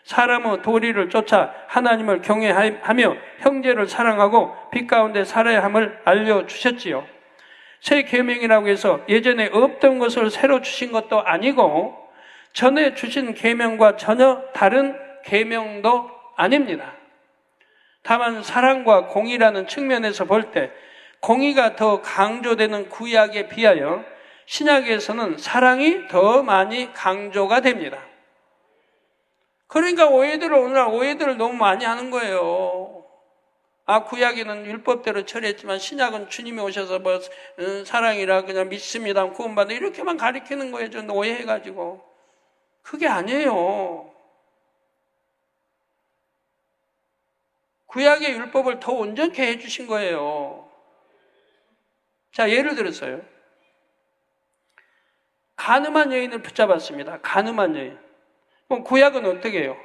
사람의 도리를 쫓아 하나님을 경외하며 형제를 사랑하고 빛 가운데 살아야 함을 알려주셨지요. 새 계명이라고 해서 예전에 없던 것을 새로 주신 것도 아니고 전에 주신 계명과 전혀 다른 계명도 아닙니다. 다만 사랑과 공의라는 측면에서 볼 때 공의가 더 강조되는 구약에 비하여 신약에서는 사랑이 더 많이 강조가 됩니다. 그러니까 오해들을 오늘날 오해들을 너무 많이 하는 거예요. 구약에는 율법대로 처리했지만 신약은 주님이 오셔서 사랑이라 그냥 믿습니다, 구원받는 이렇게만 가리키는 거예요. 좀 오해해가지고. 그게 아니에요. 구약의 율법을 더 온전케 해주신 거예요. 자, 예를 들어서요. 간음한 여인을 붙잡았습니다. 간음한 여인. 그럼 구약은 어떻게 해요?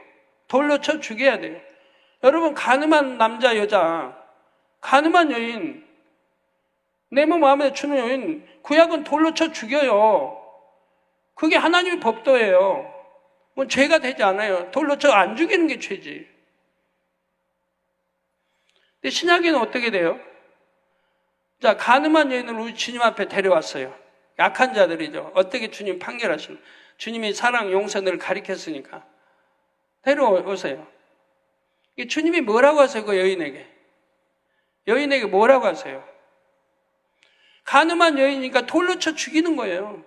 돌로 쳐 죽여야 돼요. 여러분, 간음한 남자, 여자, 간음한 여인, 내 몸 마음에 주는 여인, 구약은 돌로 쳐 죽여요. 그게 하나님의 법도예요. 뭐 죄가 되지 않아요. 돌로 쳐 안 죽이는 게 죄지. 근데 신약에는 어떻게 돼요? 자, 간음한 여인을 우리 주님 앞에 데려왔어요. 약한 자들이죠. 어떻게 주님 판결하시는? 주님이 사랑, 용서를 가리켰으니까. 데려오세요. 주님이 뭐라고 하세요, 그 여인에게? 여인에게 뭐라고 하세요? 간음한 여인이니까 돌로 쳐 죽이는 거예요.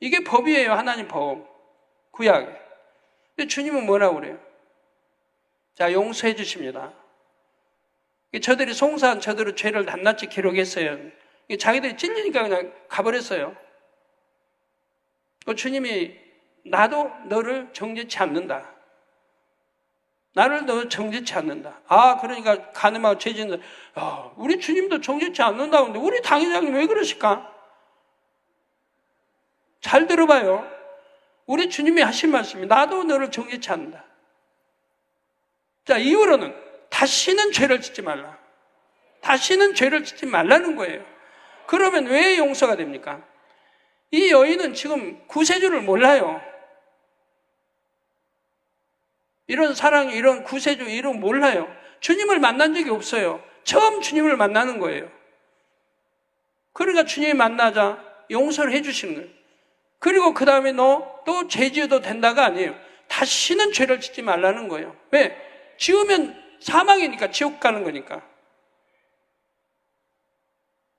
이게 법이에요, 하나님 법. 구약에. 근데 주님은 뭐라고 그래요? 자, 용서해 주십니다. 저들이 송사한 저들의 죄를 낱낱이 기록했어요. 자기들이 찔리니까 그냥 가버렸어요. 주님이 나도 너를 정죄치 않는다. 나를 너 정죄치 않는다. 그러니까 간음하고 죄짓는, 우리 주님도 정죄치 않는다고 하는데 우리 당회장님 왜 그러실까? 잘 들어봐요. 우리 주님이 하신 말씀이 나도 너를 정죄치 않는다. 자, 이후로는 다시는 죄를 짓지 말라. 다시는 죄를 짓지 말라는 거예요. 그러면 왜 용서가 됩니까? 이 여인은 지금 구세주를 몰라요. 이런 사랑, 이런 구세주, 이런 몰라요. 주님을 만난 적이 없어요. 처음 주님을 만나는 거예요. 그러니까 주님이 만나자 용서를 해주시는 거예요. 그리고 그 다음에 너 또 죄 지어도 된다가 아니에요. 다시는 죄를 짓지 말라는 거예요. 왜? 지으면 사망이니까, 지옥 가는 거니까.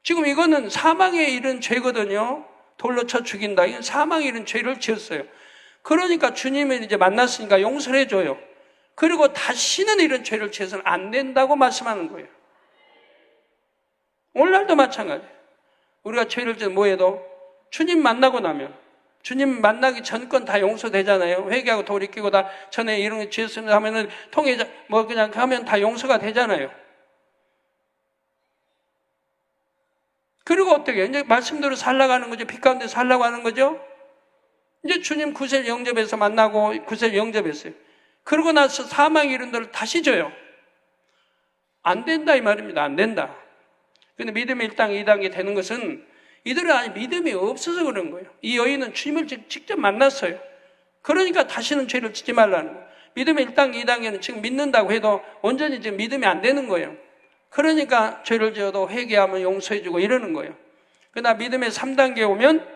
지금 이거는 사망에 이른 죄거든요. 돌로 쳐 죽인다. 이건 사망에 이른 죄를 지었어요. 그러니까 주님을 이제 만났으니까 용서를 해줘요. 그리고 다시는 이런 죄를 지어서는 안 된다고 말씀하는 거예요. 오늘날도 마찬가지예요. 우리가 죄를 지어 뭐 해도 주님 만나고 나면, 주님 만나기 전 건 다 용서되잖아요. 회개하고 돌이키고 다 전에 이런 거 지었으면 하면은 통해자 뭐 그냥 하면 다 용서가 되잖아요. 그리고 어떻게 이제 말씀대로 살라고 하는 거죠. 빛 가운데 살라고 하는 거죠. 이제 주님 구세를 영접해서 만나고 구세를 영접했어요. 그러고 나서 사망이 이런 데를 다시 줘요. 안 된다 이 말입니다. 안 된다. 근데 믿음의 1단계, 2단계 되는 것은 이들은 아직 믿음이 없어서 그런 거예요. 이 여인은 주님을 직접 만났어요. 그러니까 다시는 죄를 짓지 말라는 거예요. 믿음의 1단계, 2단계는 지금 믿는다고 해도 온전히 지금 믿음이 안 되는 거예요. 그러니까 죄를 지어도 회개하면 용서해주고 이러는 거예요. 그러나 믿음의 3단계에 오면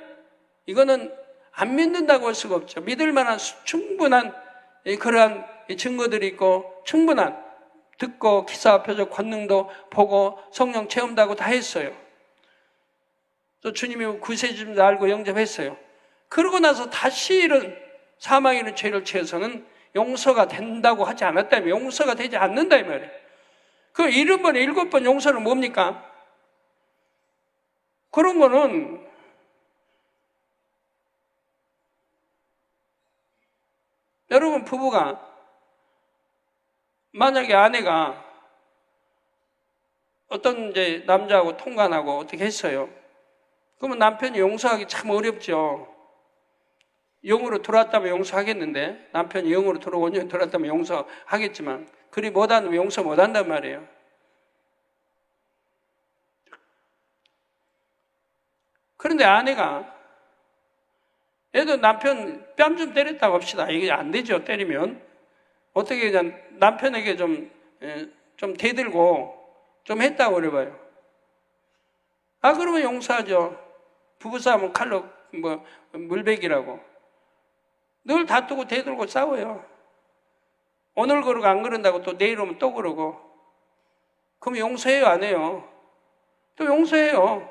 이거는 안 믿는다고 할 수가 없죠. 믿을 만한 충분한 그러한 증거들이 있고 충분한 듣고 기사, 표적, 권능도 보고 성령 체험도 하고 다 했어요. 또 주님이 구세주님도 알고 영접했어요. 그러고 나서 다시 이런 사망에 이른 죄를 지어서는 용서가 된다고 하지 않았다면 용서가 되지 않는다 이 말이에요. 그 7번, 7번 용서는 뭡니까? 그런 거는 여러분 부부가 만약에 아내가 어떤 이제 남자하고 통관하고 어떻게 했어요? 그러면 남편이 용서하기 참 어렵죠. 영으로 들어왔다면 용서하겠는데 남편이 영으로 들어오면 들어왔다면 용서하겠지만 그리 못하면 용서 못한단 말이에요. 그런데 아내가 얘도 남편 뺨 좀 때렸다고 합시다. 이게 안 되죠. 때리면 어떻게 그냥 남편에게 좀 대들고 좀 했다고 그래봐요. 그러면 용서하죠. 부부싸움은 칼로 물베기라고 늘 다투고 대들고 싸워요. 오늘 그러고 안 그런다고 또 내일 오면 또 그러고 그럼 용서해요 안 해요? 또 용서해요.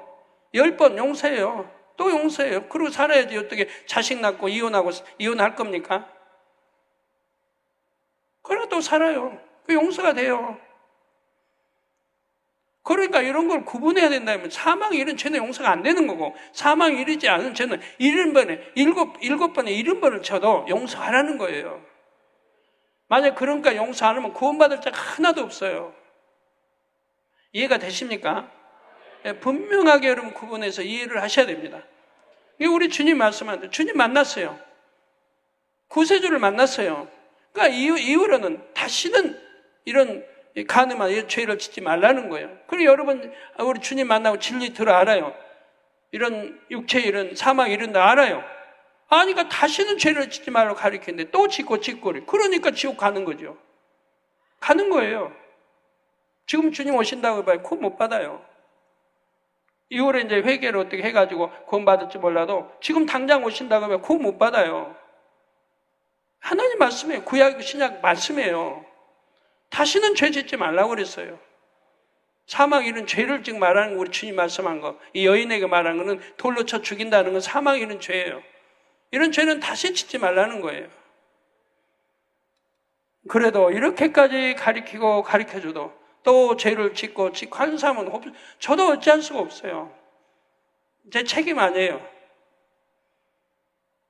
10번 용서해요. 또 용서해요. 그러고 살아야지. 어떻게 자식 낳고 이혼할 겁니까? 그러나 또 살아요. 그 용서가 돼요. 그러니까 이런 걸 구분해야 된다면 사망이 이른 죄는 용서가 안 되는 거고, 사망이 이르지 않은 죄는 70번에, 일곱 번에 70번을 쳐도 용서하라는 거예요. 만약 그러니까 용서 안 하면 구원받을 자가 하나도 없어요. 이해가 되십니까? 분명하게 여러분 구분해서 이해를 하셔야 됩니다. 우리 주님 말씀하는데, 주님 만났어요. 구세주를 만났어요. 그러니까 이후로는 다시는 이런 가늠한 이런 죄를 짓지 말라는 거예요. 그리고 여러분, 우리 주님 만나고 진리 들어 알아요. 이런 육체 이런 사망 이런다 알아요. 아니까 다시는 죄를 짓지 말라고 가르치는데 또 짓고 그러니까 지옥 가는 거죠. 가는 거예요. 지금 주님 오신다고 해봐요. 구원 못 받아요. 이후에 이제 회개를 어떻게 해가지고 구원 받을지 몰라도 지금 당장 오신다고 하면 구원 못 받아요. 하나님 말씀이에요. 구약 신약 말씀이에요. 다시는 죄 짓지 말라고 그랬어요. 사망 이른 죄를 지금 말하는 거, 우리 주님 말씀한 거, 이 여인에게 말하는 거는 돌로 쳐 죽인다는 건 사망 이른 죄예요. 이런 죄는 다시 짓지 말라는 거예요. 그래도 이렇게까지 가르치고 가르쳐줘도 또 죄를 짓고 하는 사람은 저도 어찌할 수가 없어요. 제 책임 아니에요.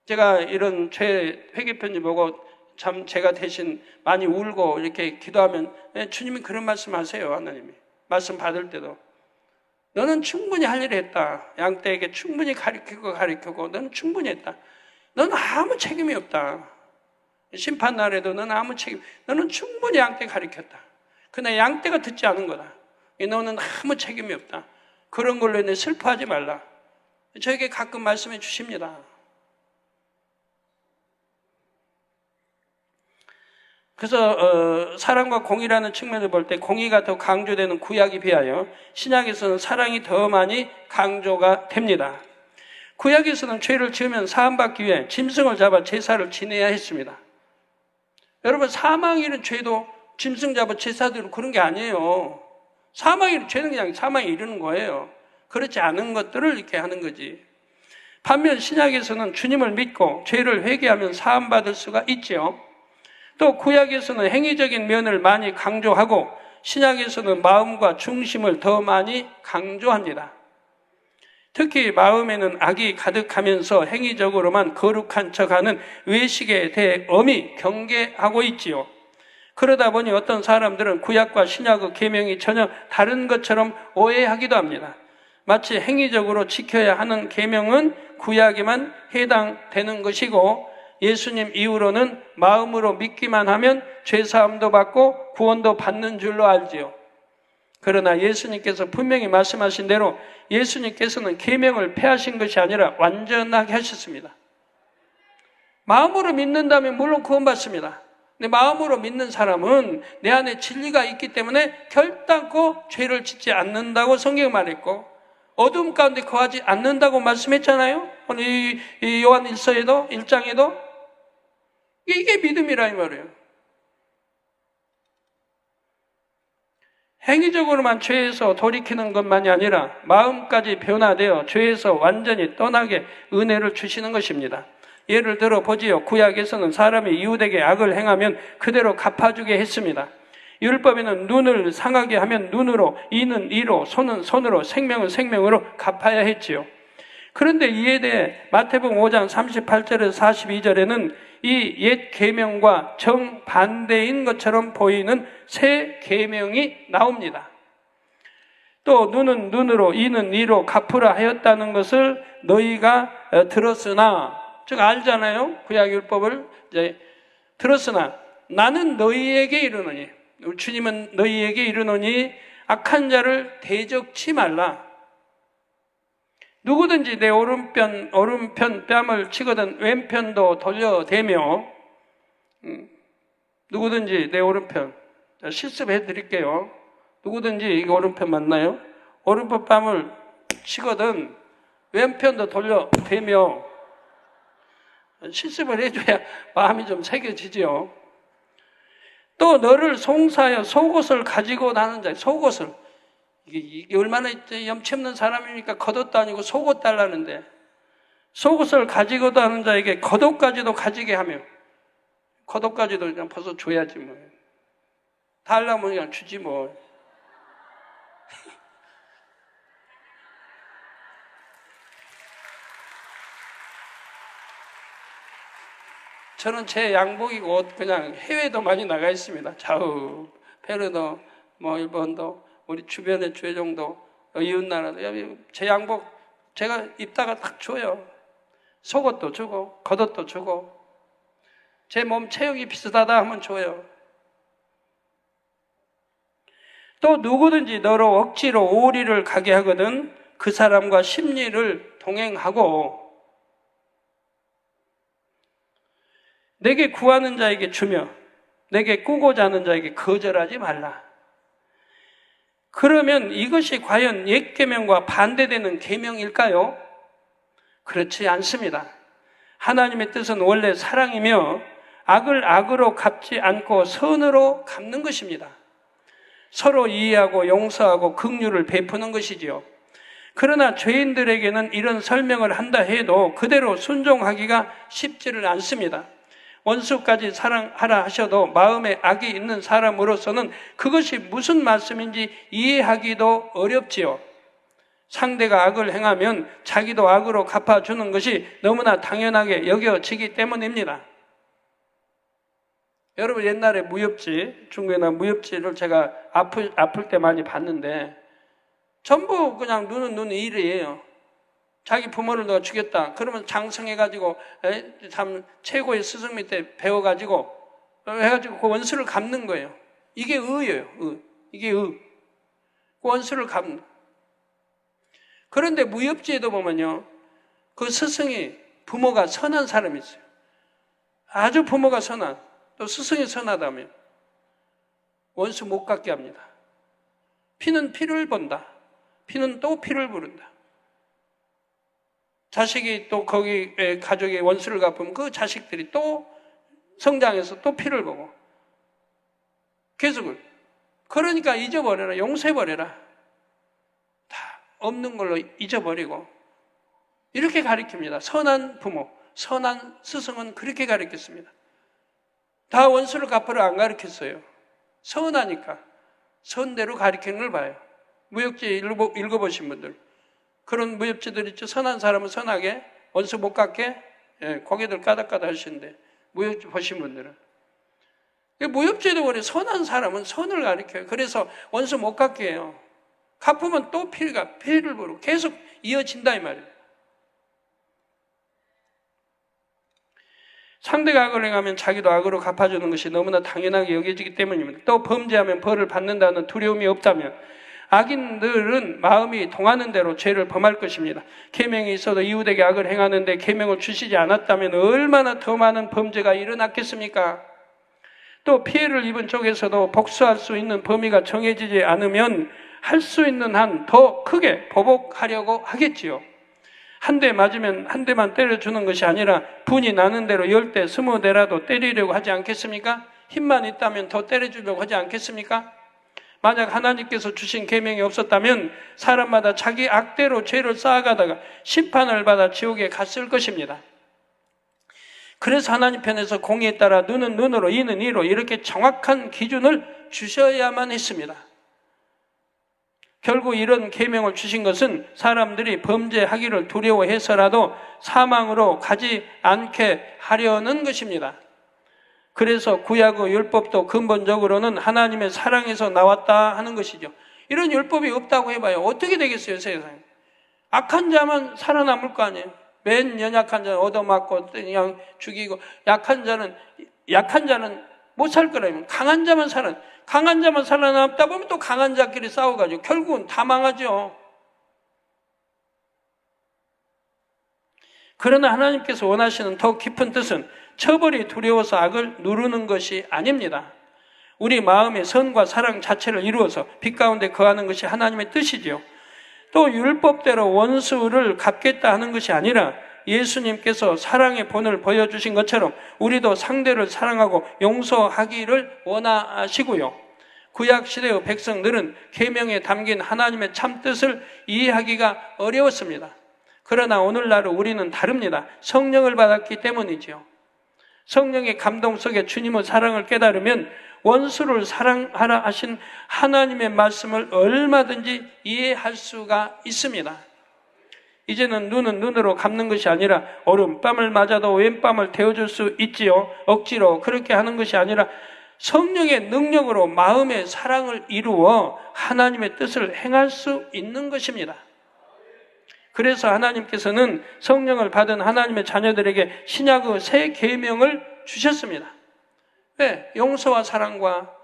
제가 이런 죄 회개편지 보고 참 제가 대신 많이 울고 이렇게 기도하면 주님이 그런 말씀 하세요. 하나님이 말씀 받을 때도 너는 충분히 할 일을 했다. 양떼에게 충분히 가르치고 너는 충분히 했다. 너는 아무 책임이 없다. 심판 날에도 너는 아무 책임, 너는 충분히 양떼 가르쳤다. 그러나 양떼가 듣지 않은 거다. 너는 아무 책임이 없다. 그런 걸로 인해 슬퍼하지 말라. 저에게 가끔 말씀해 주십니다. 그래서 사랑과 공의라는 측면을 볼 때 공의가 더 강조되는 구약에 비하여 신약에서는 사랑이 더 많이 강조가 됩니다. 구약에서는 죄를 지으면 사함받기 위해 짐승을 잡아 제사를 지내야 했습니다. 여러분, 사망이 이른 죄도 짐승 잡아 제사 드리고 그런 게 아니에요. 사망이 이른 죄는 그냥 사망이 이르는 거예요. 그렇지 않은 것들을 이렇게 하는 거지. 반면 신약에서는 주님을 믿고 죄를 회개하면 사함받을 수가 있지요. 또 구약에서는 행위적인 면을 많이 강조하고 신약에서는 마음과 중심을 더 많이 강조합니다. 특히 마음에는 악이 가득하면서 행위적으로만 거룩한 척하는 외식에 대해 엄히 경계하고 있지요. 그러다 보니 어떤 사람들은 구약과 신약의 계명이 전혀 다른 것처럼 오해하기도 합니다. 마치 행위적으로 지켜야 하는 계명은 구약에만 해당되는 것이고 예수님 이후로는 마음으로 믿기만 하면 죄사함도 받고 구원도 받는 줄로 알지요. 그러나 예수님께서 분명히 말씀하신 대로 예수님께서는 계명을 폐하신 것이 아니라 완전하게 하셨습니다. 마음으로 믿는다면 물론 구원받습니다. 근데 마음으로 믿는 사람은 내 안에 진리가 있기 때문에 결단코 죄를 짓지 않는다고 성경이 말했고 어둠 가운데 거하지 않는다고 말씀했잖아요. 오늘 이 요한 1서에도 1장에도 이게 믿음이라 이 말이에요. 행위적으로만 죄에서 돌이키는 것만이 아니라 마음까지 변화되어 죄에서 완전히 떠나게 은혜를 주시는 것입니다. 예를 들어 보지요. 구약에서는 사람이 이웃에게 악을 행하면 그대로 갚아주게 했습니다. 율법에는 눈을 상하게 하면 눈으로, 이는 이로, 손은 손으로, 생명은 생명으로 갚아야 했지요. 그런데 이에 대해 마태복음 5장 38절에서 42절에는 이 옛 계명과 정반대인 것처럼 보이는 새 계명이 나옵니다. 또 눈은 눈으로, 이는 이로 갚으라 하였다는 것을 너희가 들었으나, 즉 알잖아요. 구약율법을 이제 들었으나 나는 너희에게 이르노니, 주님은 너희에게 이르노니 악한 자를 대적치 말라. 누구든지 내 오른편 뺨을 치거든 왼편도 돌려대며, 누구든지 내 오른편, 실습해 드릴게요. 누구든지 이게 오른편 맞나요? 오른편 뺨을 치거든 왼편도 돌려대며, 실습을 해줘야 마음이 좀 새겨지죠. 또 너를 송사하여 속옷을 가지고 나는 자, 속옷을, 이게 얼마나 염치 없는 사람입니까? 겉옷도 아니고 속옷 달라는데, 속옷을 가지고도 하는 자에게 겉옷까지도 가지게 하며, 겉옷까지도 그냥 벗어 줘야지 뭐. 달라면 그냥 주지 뭐. 저는 제 양복이고 옷 그냥 해외도 많이 나가 있습니다. 좌우, 페루도, 뭐 일본도, 우리 주변의 주회종도, 이웃나라도 제 양복 제가 입다가 딱 줘요. 속옷도 주고 겉옷도 주고 제 몸 체형이 비슷하다 하면 줘요. 또 누구든지 너로 억지로 오리를 가게 하거든 그 사람과 심리를 동행하고 내게 구하는 자에게 주며 내게 꾸고자 하는 자에게 거절하지 말라. 그러면 이것이 과연 옛 계명과 반대되는 계명일까요? 그렇지 않습니다. 하나님의 뜻은 원래 사랑이며 악을 악으로 갚지 않고 선으로 갚는 것입니다. 서로 이해하고 용서하고 긍휼을 베푸는 것이지요. 그러나 죄인들에게는 이런 설명을 한다 해도 그대로 순종하기가 쉽지를 않습니다. 원수까지 사랑하라 하셔도 마음에 악이 있는 사람으로서는 그것이 무슨 말씀인지 이해하기도 어렵지요. 상대가 악을 행하면 자기도 악으로 갚아주는 것이 너무나 당연하게 여겨지기 때문입니다. 여러분 옛날에 무협지, 중국에나 무협지를 제가 아플 때 많이 봤는데 전부 그냥 눈은 일이에요. 자기 부모를 내가 죽였다. 그러면 장성해가지고 참 최고의 스승 밑에 배워가지고 해가지고 그 원수를 갚는 거예요. 이게 의예요. 이게 의. 그 원수를 갚는. 그런데 무협지에도 보면요, 그 스승이 부모가 선한 사람이 있어요. 아주 부모가 선한, 또 스승이 선하다면 원수 못 갚게 합니다. 피는 피를 본다. 피는 또 피를 부른다. 자식이 또 거기 가족의 원수를 갚으면 그 자식들이 또 성장해서 또 피를 보고 계속. 그러니까 잊어버려라, 용서해버려라. 다 없는 걸로 잊어버리고 이렇게 가르칩니다. 선한 부모, 선한 스승은 그렇게 가르쳤습니다. 다 원수를 갚으라 안 가르쳤어요. 선하니까 선대로 가르치는 걸 봐요. 무협지 읽어보신 분들 그런 무협지들 있죠. 선한 사람은 선하게, 원수 못 갚게 고개들 까닥까닥 하시는데 무협지 보신 분들은 무협지도 그래. 선한 사람은 선을 가르쳐요. 그래서 원수 못 갚게 해요. 갚으면 또 피를 부르고 계속 이어진다 이 말이에요. 상대가 악을 행하면 자기도 악으로 갚아주는 것이 너무나 당연하게 여겨지기 때문입니다. 또 범죄하면 벌을 받는다는 두려움이 없다면 악인들은 마음이 동하는 대로 죄를 범할 것입니다. 계명이 있어도 이웃에게 악을 행하는데 계명을 주시지 않았다면 얼마나 더 많은 범죄가 일어났겠습니까? 또 피해를 입은 쪽에서도 복수할 수 있는 범위가 정해지지 않으면 할 수 있는 한 더 크게 보복하려고 하겠지요. 한 대 맞으면 한 대만 때려주는 것이 아니라 분이 나는 대로 10대, 20대라도 때리려고 하지 않겠습니까? 힘만 있다면 더 때려주려고 하지 않겠습니까? 만약 하나님께서 주신 계명이 없었다면 사람마다 자기 악대로 죄를 쌓아가다가 심판을 받아 지옥에 갔을 것입니다. 그래서 하나님 편에서 공의에 따라 눈은 눈으로, 이는 이로 이렇게 정확한 기준을 주셔야만 했습니다. 결국 이런 계명을 주신 것은 사람들이 범죄하기를 두려워해서라도 사망으로 가지 않게 하려는 것입니다. 그래서 구약의 율법도 근본적으로는 하나님의 사랑에서 나왔다 하는 것이죠. 이런 율법이 없다고 해봐요. 어떻게 되겠어요, 세상에? 악한 자만 살아남을 거 아니에요. 맨 연약한 자는 얻어맞고 그냥 죽이고 약한 자는 못 살 거라면 강한 자만 살아남다 보면 또 강한 자끼리 싸워가지고 결국은 다 망하죠. 그러나 하나님께서 원하시는 더 깊은 뜻은 처벌이 두려워서 악을 누르는 것이 아닙니다. 우리 마음의 선과 사랑 자체를 이루어서 빛 가운데 거하는 것이 하나님의 뜻이지요. 또 율법대로 원수를 갚겠다 하는 것이 아니라 예수님께서 사랑의 본을 보여주신 것처럼 우리도 상대를 사랑하고 용서하기를 원하시고요. 구약시대의 백성들은 계명에 담긴 하나님의 참뜻을 이해하기가 어려웠습니다. 그러나 오늘날 우리는 다릅니다. 성령을 받았기 때문이죠. 성령의 감동 속에 주님의 사랑을 깨달으면 원수를 사랑하라 하신 하나님의 말씀을 얼마든지 이해할 수가 있습니다. 이제는 눈은 눈으로 감는 것이 아니라 오른밤을 맞아도 왼밤을 태워줄 수 있지요. 억지로 그렇게 하는 것이 아니라 성령의 능력으로 마음의 사랑을 이루어 하나님의 뜻을 행할 수 있는 것입니다. 그래서 하나님께서는 성령을 받은 하나님의 자녀들에게 신약의 새 계명을 주셨습니다. 왜? 용서와 사랑과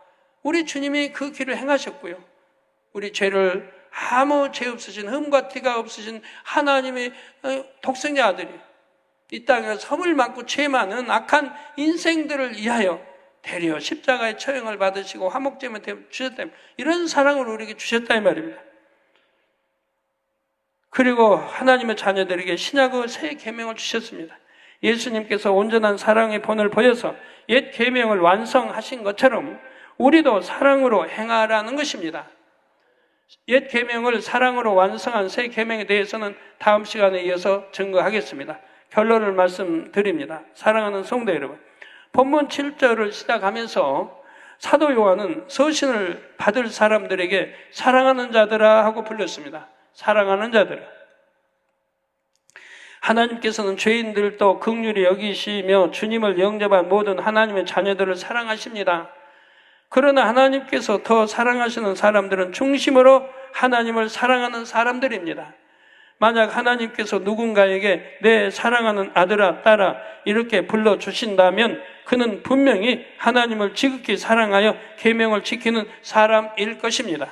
우리 주님이 그 길을 행하셨고요. 우리 죄를 아무 죄 없으신 흠과 티가 없으신 하나님의 독생자 아들이 이 땅에서 험을 많고 죄 많은 악한 인생들을 위하여 대려 십자가의 처형을 받으시고 화목제물 주셨다. 이런 사랑을 우리에게 주셨다 이 말입니다. 그리고 하나님의 자녀들에게 신약의 새 계명을 주셨습니다. 예수님께서 온전한 사랑의 본을 보여서 옛 계명을 완성하신 것처럼 우리도 사랑으로 행하라는 것입니다. 옛 계명을 사랑으로 완성한 새 계명에 대해서는 다음 시간에 이어서 증거하겠습니다. 결론을 말씀드립니다. 사랑하는 성도 여러분, 본문 7절을 시작하면서 사도 요한은 서신을 받을 사람들에게 사랑하는 자들아 하고 불렀습니다. 사랑하는 자들아. 하나님께서는 죄인들도 긍휼히 여기시며 주님을 영접한 모든 하나님의 자녀들을 사랑하십니다. 그러나 하나님께서 더 사랑하시는 사람들은 중심으로 하나님을 사랑하는 사람들입니다. 만약 하나님께서 누군가에게 내 사랑하는 아들아 딸아 이렇게 불러주신다면 그는 분명히 하나님을 지극히 사랑하여 계명을 지키는 사람일 것입니다.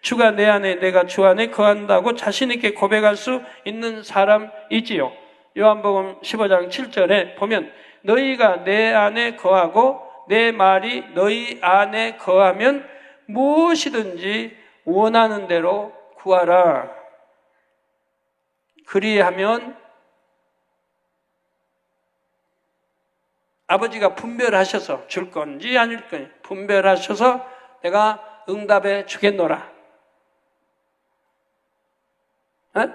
주가 내 안에 내가 주 안에 거한다고 자신 있게 고백할 수 있는 사람이지요. 요한복음 15장 7절에 보면 너희가 내 안에 거하고 내 말이 너희 안에 거하면 무엇이든지 원하는 대로 구하라. 그리하면 아버지가 분별하셔서 줄 건지 아닐 건지 분별하셔서 내가 응답해 주겠노라. 에?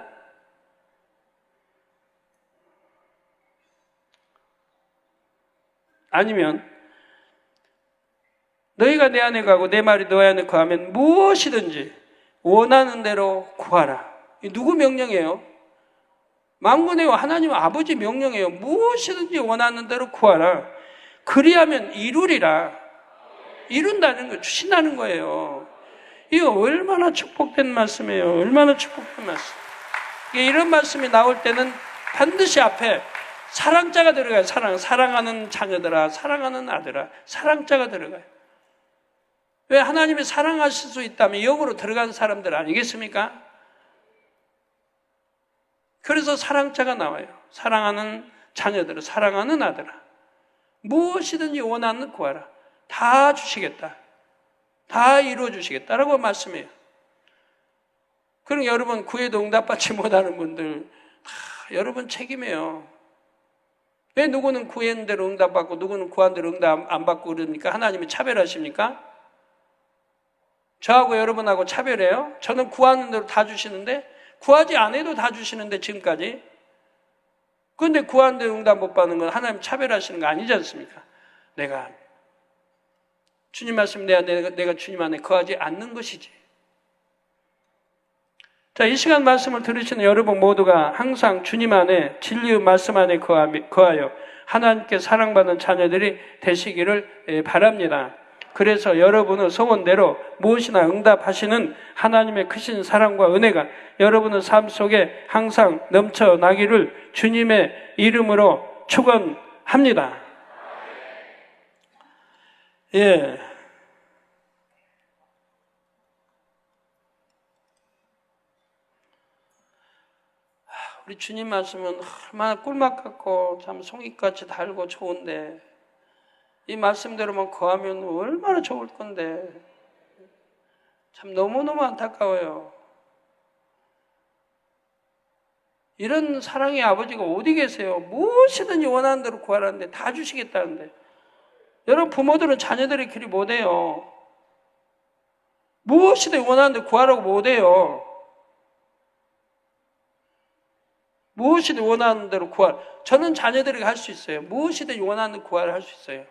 아니면 너희가 내 안에 가고 내 말이 너희 안에 거하면 무엇이든지 원하는 대로 구하라. 이 누구 명령이에요? 만군의 하나님 아버지 명령이에요. 무엇이든지 원하는 대로 구하라. 그리하면 이루리라. 이룬다는 거, 주신다는 거예요. 이거 얼마나 축복된 말씀이에요. 얼마나 축복된 말씀. 이런 말씀이 나올 때는 반드시 앞에 사랑자가 들어가요. 사랑하는 자녀들아, 사랑하는 아들아, 사랑자가 들어가요. 왜? 하나님이 사랑하실 수 있다면 영으로 들어간 사람들 아니겠습니까? 그래서 사랑자가 나와요. 사랑하는 자녀들을, 사랑하는 아들아. 무엇이든지 원하는 구하라. 다 주시겠다. 다 이루어 주시겠다라고 말씀해요. 그럼 여러분 구해도 응답받지 못하는 분들 여러분 책임이에요. 왜 누구는 구한 대로 응답받고 누구는 구한 대로 응답 안 받고 그러니까 하나님이 차별하십니까? 저하고 여러분하고 차별해요? 저는 구하는 대로 다 주시는데 구하지 않아도 다 주시는데 지금까지. 그런데 구하는 대로 응답 못 받는 건 하나님 차별하시는 거 아니지 않습니까? 내가 주님 말씀 내가 주님 안에 거하지 않는 것이지. 자, 이 시간 말씀을 들으시는 여러분 모두가 항상 주님 안에 진리의 말씀 안에 거하여 하나님께 사랑받는 자녀들이 되시기를 바랍니다. 그래서 여러분의 소원대로 무엇이나 응답하시는 하나님의 크신 사랑과 은혜가 여러분의 삶 속에 항상 넘쳐나기를 주님의 이름으로 축원합니다. 예. 우리 주님 말씀은 얼마나 꿀맛 같고 참 송이같이 달고 좋은데 이 말씀대로만 거하면 얼마나 좋을 건데 참 너무너무 안타까워요. 이런 사랑의 아버지가 어디 계세요? 무엇이든지 원하는 대로 구하라는데 다 주시겠다는데 여러분 부모들은 자녀들의 길이 못해요. 무엇이든 원하는 대로 구하라고 못해요. 무엇이든 원하는 대로 구할. 저는 자녀들에게 할 수 있어요. 무엇이든 원하는 구할 할 수 있어요.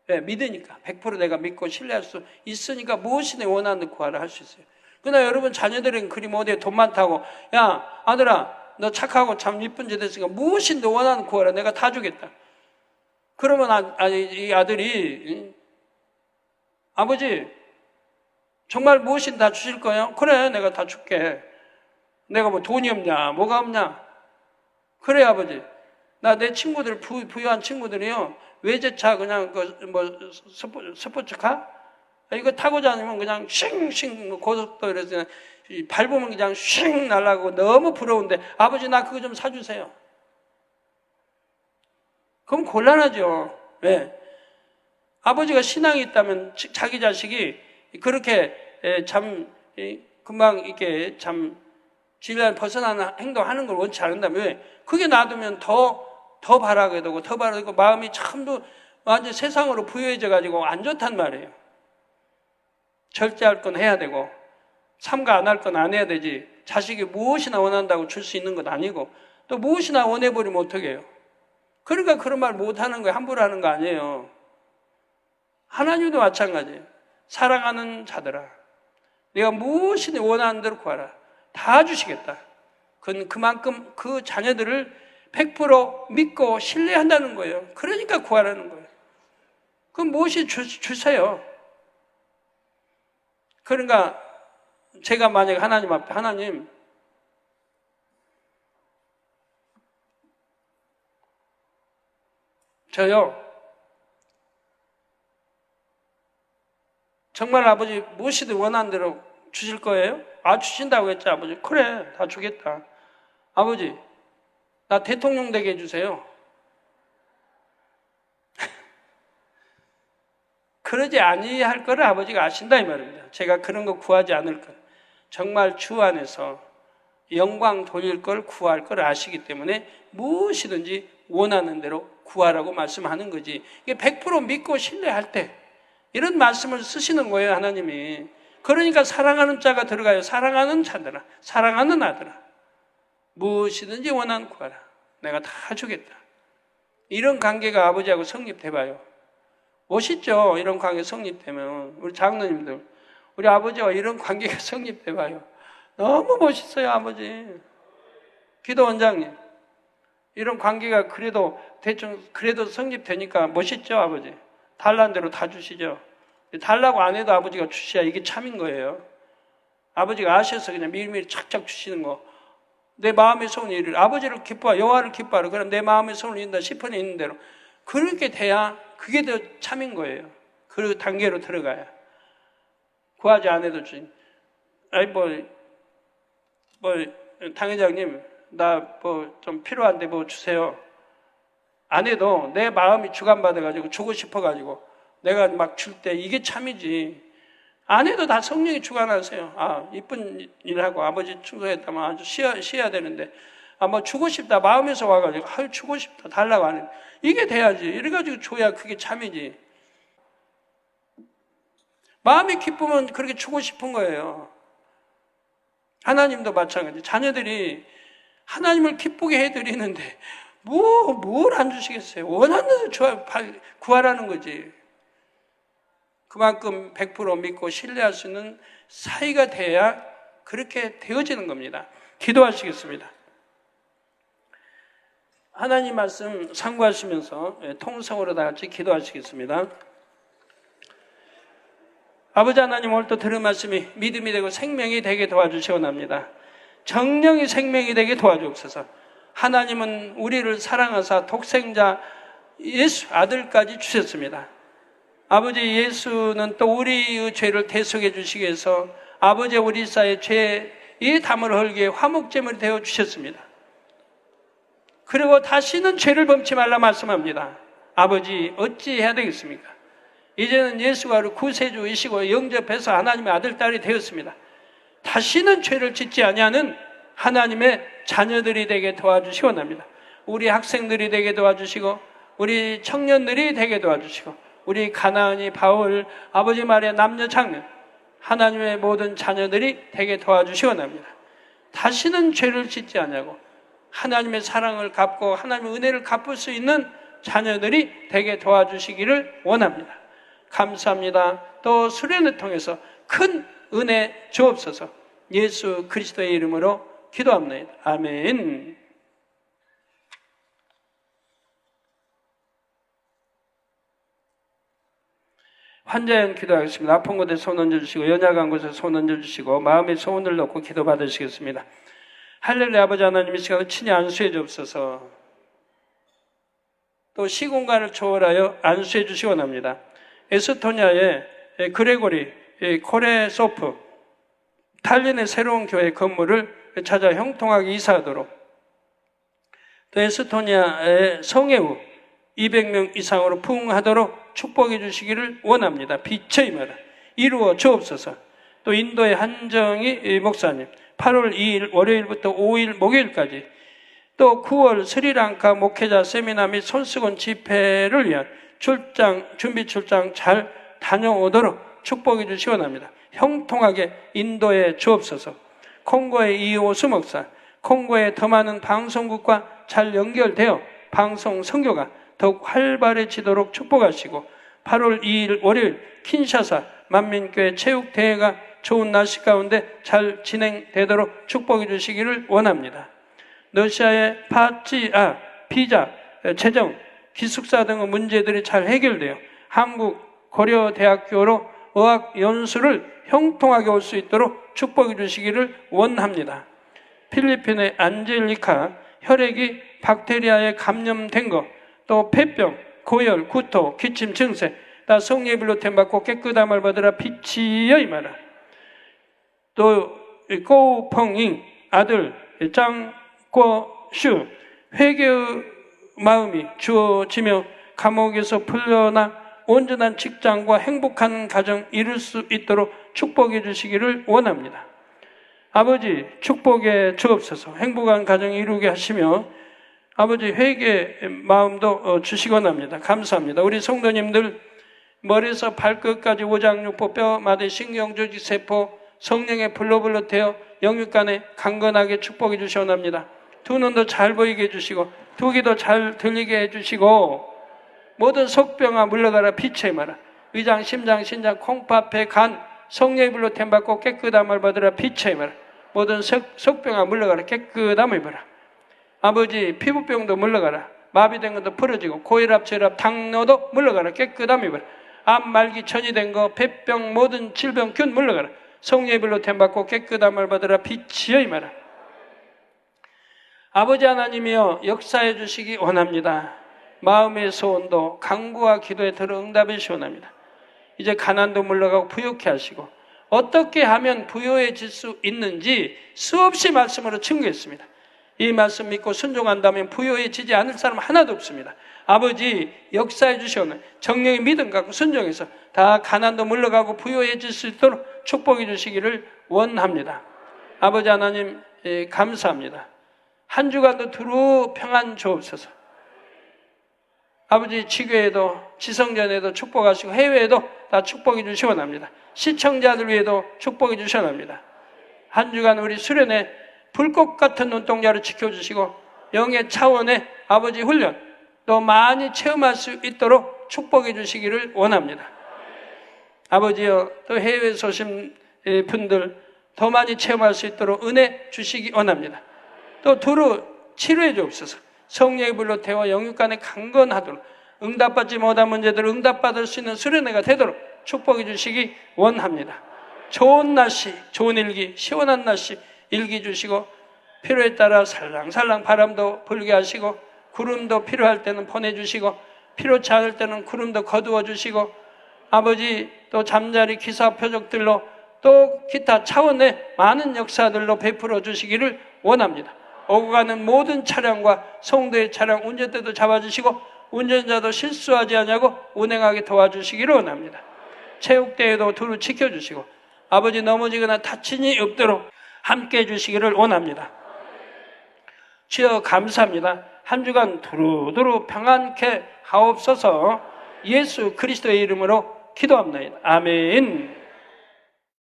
네, 믿으니까 100% 내가 믿고 신뢰할 수 있으니까 무엇이든 원하는 구하를 할 수 있어요. 그러나 여러분 자녀들은 그리 못해 돈 많다고 야 아들아 너 착하고 참 이쁜 짓 했으니까 무엇이든 원하는 구하라 내가 다 주겠다. 그러면 이 아들이 아버지 정말 무엇이든 다 주실 거예요? 그래 내가 다 줄게. 내가 뭐 돈이 없냐 뭐가 없냐. 그래 아버지 나 내 친구들 부유한 친구들이요 외제차 그냥 스포츠카 이거 타고 다니면 그냥 쉥쉥 고속도로에서 그냥 밟으면 그냥 쉥 날아가고 너무 부러운데 아버지 나 그거 좀 사주세요. 그럼 곤란하죠. 왜? 아버지가 신앙이 있다면 자기 자식이 그렇게 참 금방 이렇게 참 진리를 벗어나는 행동하는 걸 원치 않는다면 왜? 그게 놔두면 더 바라게 되고 더 바라게 되고 마음이 참도 완전 세상으로 부유해져 가지고 안 좋단 말이에요. 절제할 건 해야 되고 삼가 안 할 건 안 해야 되지. 자식이 무엇이나 원한다고 줄 수 있는 건 아니고 또 무엇이나 원해버리면 어떻게 해요? 그러니까 그런 말 못하는 거예요. 함부로 하는 거 아니에요. 하나님도 마찬가지예요. 사랑하는 자들아 내가 무엇이든 원하는 대로 구하라. 다 주시겠다. 그건 그만큼 그 자녀들을 100% 믿고 신뢰한다는 거예요. 그러니까 구하라는 거예요. 그럼 무엇이 주세요. 그러니까 제가 만약에 하나님 앞에 하나님 저요 정말 아버지 무엇이든 원하는 대로 주실 거예요? 주신다고 했죠 아버지. 그래 다 주겠다. 아버지 나 대통령 되게 해주세요. 그러지 아니할 거를 아버지가 아신다 이 말입니다. 제가 그런 거 구하지 않을 것. 정말 주 안에서 영광 돌릴 걸 구할 걸 아시기 때문에 무엇이든지 원하는 대로 구하라고 말씀하는 거지. 이게 100% 믿고 신뢰할 때 이런 말씀을 쓰시는 거예요 하나님이. 그러니까 사랑하는 자가 들어가요. 사랑하는 자들아 사랑하는 아들아 무엇이든지 원하는 구하라. 내가 다 주겠다. 이런 관계가 아버지하고 성립돼봐요. 멋있죠? 이런 관계 성립되면. 우리 장로님들, 우리 아버지와 이런 관계가 성립돼봐요. 너무 멋있어요, 아버지. 기도 원장님. 이런 관계가 그래도 대충, 그래도 성립되니까 멋있죠, 아버지? 달라는 대로 다 주시죠? 달라고 안 해도 아버지가 주셔야 이게 참인 거예요. 아버지가 아셔서 그냥 미리미리 착착 주시는 거. 내 마음의 소원을 이루라. 아버지를 기뻐하, 여호와를 기뻐하라. 그럼 내 마음의 소원을 이룬다. 시편에 있는 대로. 그렇게 돼야 그게 더 참인 거예요. 그 단계로 들어가야. 구하지 않아도 주님. 당회장님, 나 좀 필요한데 주세요. 안 해도 내 마음이 주관받아가지고 주고 싶어가지고 내가 막 줄 때 이게 참이지. 안 해도 다 성령이 주관하세요. 이쁜 일하고 아버지 충성했다면 아주 쉬어야 되는데, 주고 싶다. 마음에서 와가지고, 주고 싶다. 달라고 안 해. 이게 돼야지. 이래가지고 줘야 그게 참이지. 마음이 기쁘면 그렇게 주고 싶은 거예요. 하나님도 마찬가지. 자녀들이 하나님을 기쁘게 해드리는데, 뭘 안 주시겠어요? 원하는 대로 구하라는 거지. 그만큼 100% 믿고 신뢰할 수 있는 사이가 돼야 그렇게 되어지는 겁니다. 기도하시겠습니다. 하나님 말씀 상고하시면서 통성으로 다 같이 기도하시겠습니다. 아버지 하나님, 오늘 또 들은 말씀이 믿음이 되고 생명이 되게 도와주시옵나이다. 정령이 생명이 되게 도와주옵소서. 하나님은 우리를 사랑하사 독생자 예수 아들까지 주셨습니다. 아버지, 예수는 또 우리의 죄를 대속해 주시기 위해서 아버지 우리 사의 죄의 담을 헐기 위해 화목제물이 되어 주셨습니다. 그리고 다시는 죄를 범치 말라 말씀합니다. 아버지, 어찌 해야 되겠습니까? 이제는 예수가 우리 구세주이시고 영접해서 하나님의 아들, 딸이 되었습니다. 다시는 죄를 짓지 아니하는 하나님의 자녀들이 되게 도와주시옵나이다. 우리 학생들이 되게 도와주시고 우리 청년들이 되게 도와주시고 우리 가나안이 바울, 아버지 말의 남녀 장년, 하나님의 모든 자녀들이 되게 도와주시옵나이다. 다시는 죄를 짓지 아니하고 하나님의 사랑을 갚고 하나님의 은혜를 갚을 수 있는 자녀들이 되게 도와주시기를 원합니다. 감사합니다. 또 수련을 통해서 큰 은혜 주옵소서. 예수 그리스도의 이름으로 기도합니다. 아멘. 환자연 기도하겠습니다. 아픈 곳에 손 얹어주시고 연약한 곳에 손 얹어주시고 마음의 소원을 넣고 기도 받으시겠습니다. 할렐루야. 아버지 하나님, 이 시간을 친히 안수해 주옵소서. 또 시공간을 초월하여 안수해 주시기 원합니다. 에스토니아의 그레고리 코레소프 탈린의 새로운 교회 건물을 찾아 형통하게 이사하도록, 또 에스토니아의 성애우 200명 이상으로 부흥하도록 축복해 주시기를 원합니다. 빛의 임하라 이루어 주옵소서. 또 인도의 한정희 목사님 8월 2일 월요일부터 5일 목요일까지, 또 9월 스리랑카 목회자 세미나 및 손수건 집회를 위한 준비 출장 잘 다녀오도록 축복해 주시기 원합니다. 형통하게 인도해 주옵소서. 콩고의 이호수 목사, 콩고의 더 많은 방송국과 잘 연결되어 방송 선교가 더욱 활발해지도록 축복하시고, 8월 2일 월요일 킨샤사 만민교회 체육대회가 좋은 날씨 가운데 잘 진행되도록 축복해 주시기를 원합니다. 러시아의 비자, 재정, 기숙사 등의 문제들이 잘 해결되어 한국 고려대학교로 어학 연수를 형통하게 올 수 있도록 축복해 주시기를 원합니다. 필리핀의 안젤리카, 혈액이 박테리아에 감염된 것, 또 폐병, 고열, 구토, 기침 증세, 다 성령의 불로 템받고 깨끗함을 받으라 빛이여 임하라. 또 꼬우펑잉 아들 짱꼬슈, 회개의 마음이 주어지며 감옥에서 풀려나 온전한 직장과 행복한 가정 이룰 수 있도록 축복해 주시기를 원합니다. 아버지 축복해 주옵소서. 행복한 가정 이루게 하시며 아버지 회개의 마음도 주시기 원합니다. 감사합니다. 우리 성도님들 머리에서 발끝까지 오장육부 뼈 마디 신경조직 세포 성령의 불로 되어 영육간에 강건하게 축복해 주시기 원합니다. 두 눈도 잘 보이게 해주시고 두 귀도 잘 들리게 해주시고 모든 속병아 물러가라 빛의 마라. 위장, 심장, 신장, 콩팥, 폐, 간 성령의 불로 템받고 깨끗함을 받으라 빛의 마라. 모든 속병아 물러가라 깨끗함을 받으라. 아버지 피부병도 물러가라. 마비된 것도 풀어지고 고혈압, 저혈압, 당뇨도 물러가라 깨끗함을 받으라. 암, 말기, 천이된 거, 폐병, 모든 질병, 균 물러가라. 성령의 불로 템받고 깨끗함을 받으라 빛이여 임하라. 아버지 하나님이여 역사해 주시기 원합니다. 마음의 소원도 간구와 기도에 들어 응답해 주시기 원합니다. 이제 가난도 물러가고 부유케 하시고 어떻게 하면 부유해질 수 있는지 수없이 말씀으로 증거했습니다. 이 말씀 믿고 순종한다면 부유해지지 않을 사람 하나도 없습니다. 아버지 역사해 주시오는 정령의 믿음 갖고 순종해서 다 가난도 물러가고 부유해질 수 있도록 축복해 주시기를 원합니다. 아버지 하나님 감사합니다. 한 주간도 두루 평안 주옵소서. 아버지 지교에도 지성전에도 축복하시고 해외에도 다 축복해 주시기 원합니다. 시청자들 위에도 축복해 주시기 원합니다. 한 주간 우리 수련회 불꽃 같은 눈동자를 지켜주시고 영의 차원의 아버지 훈련 또 많이 체험할 수 있도록 축복해 주시기를 원합니다. 아버지여 또 해외에서 오신 분들 더 많이 체험할 수 있도록 은혜 주시기 원합니다. 또 두루 치료해 주옵소서. 성령의 불로 태워 영육간에 강건하도록 응답받지 못한 문제들을 응답받을 수 있는 수련회가 되도록 축복해 주시기 원합니다. 좋은 날씨, 좋은 일기, 시원한 날씨 일기 주시고 필요에 따라 살랑살랑 바람도 불게 하시고 구름도 필요할 때는 보내주시고 필요치 않을 때는 구름도 거두어 주시고 아버지 또 잠자리 기사 표적들로 또 기타 차원의 많은 역사들로 베풀어 주시기를 원합니다. 오고 가는 모든 차량과 성도의 차량 운전대도 잡아주시고 운전자도 실수하지 않냐고 운행하게 도와주시기를 원합니다. 체육대회도 두루 지켜주시고 아버지 넘어지거나 다친 일이 없도록 함께 해주시기를 원합니다. 주여 감사합니다. 한 주간 두루두루 평안케 하옵소서. 예수 그리스도의 이름으로 기도합니다. 아멘.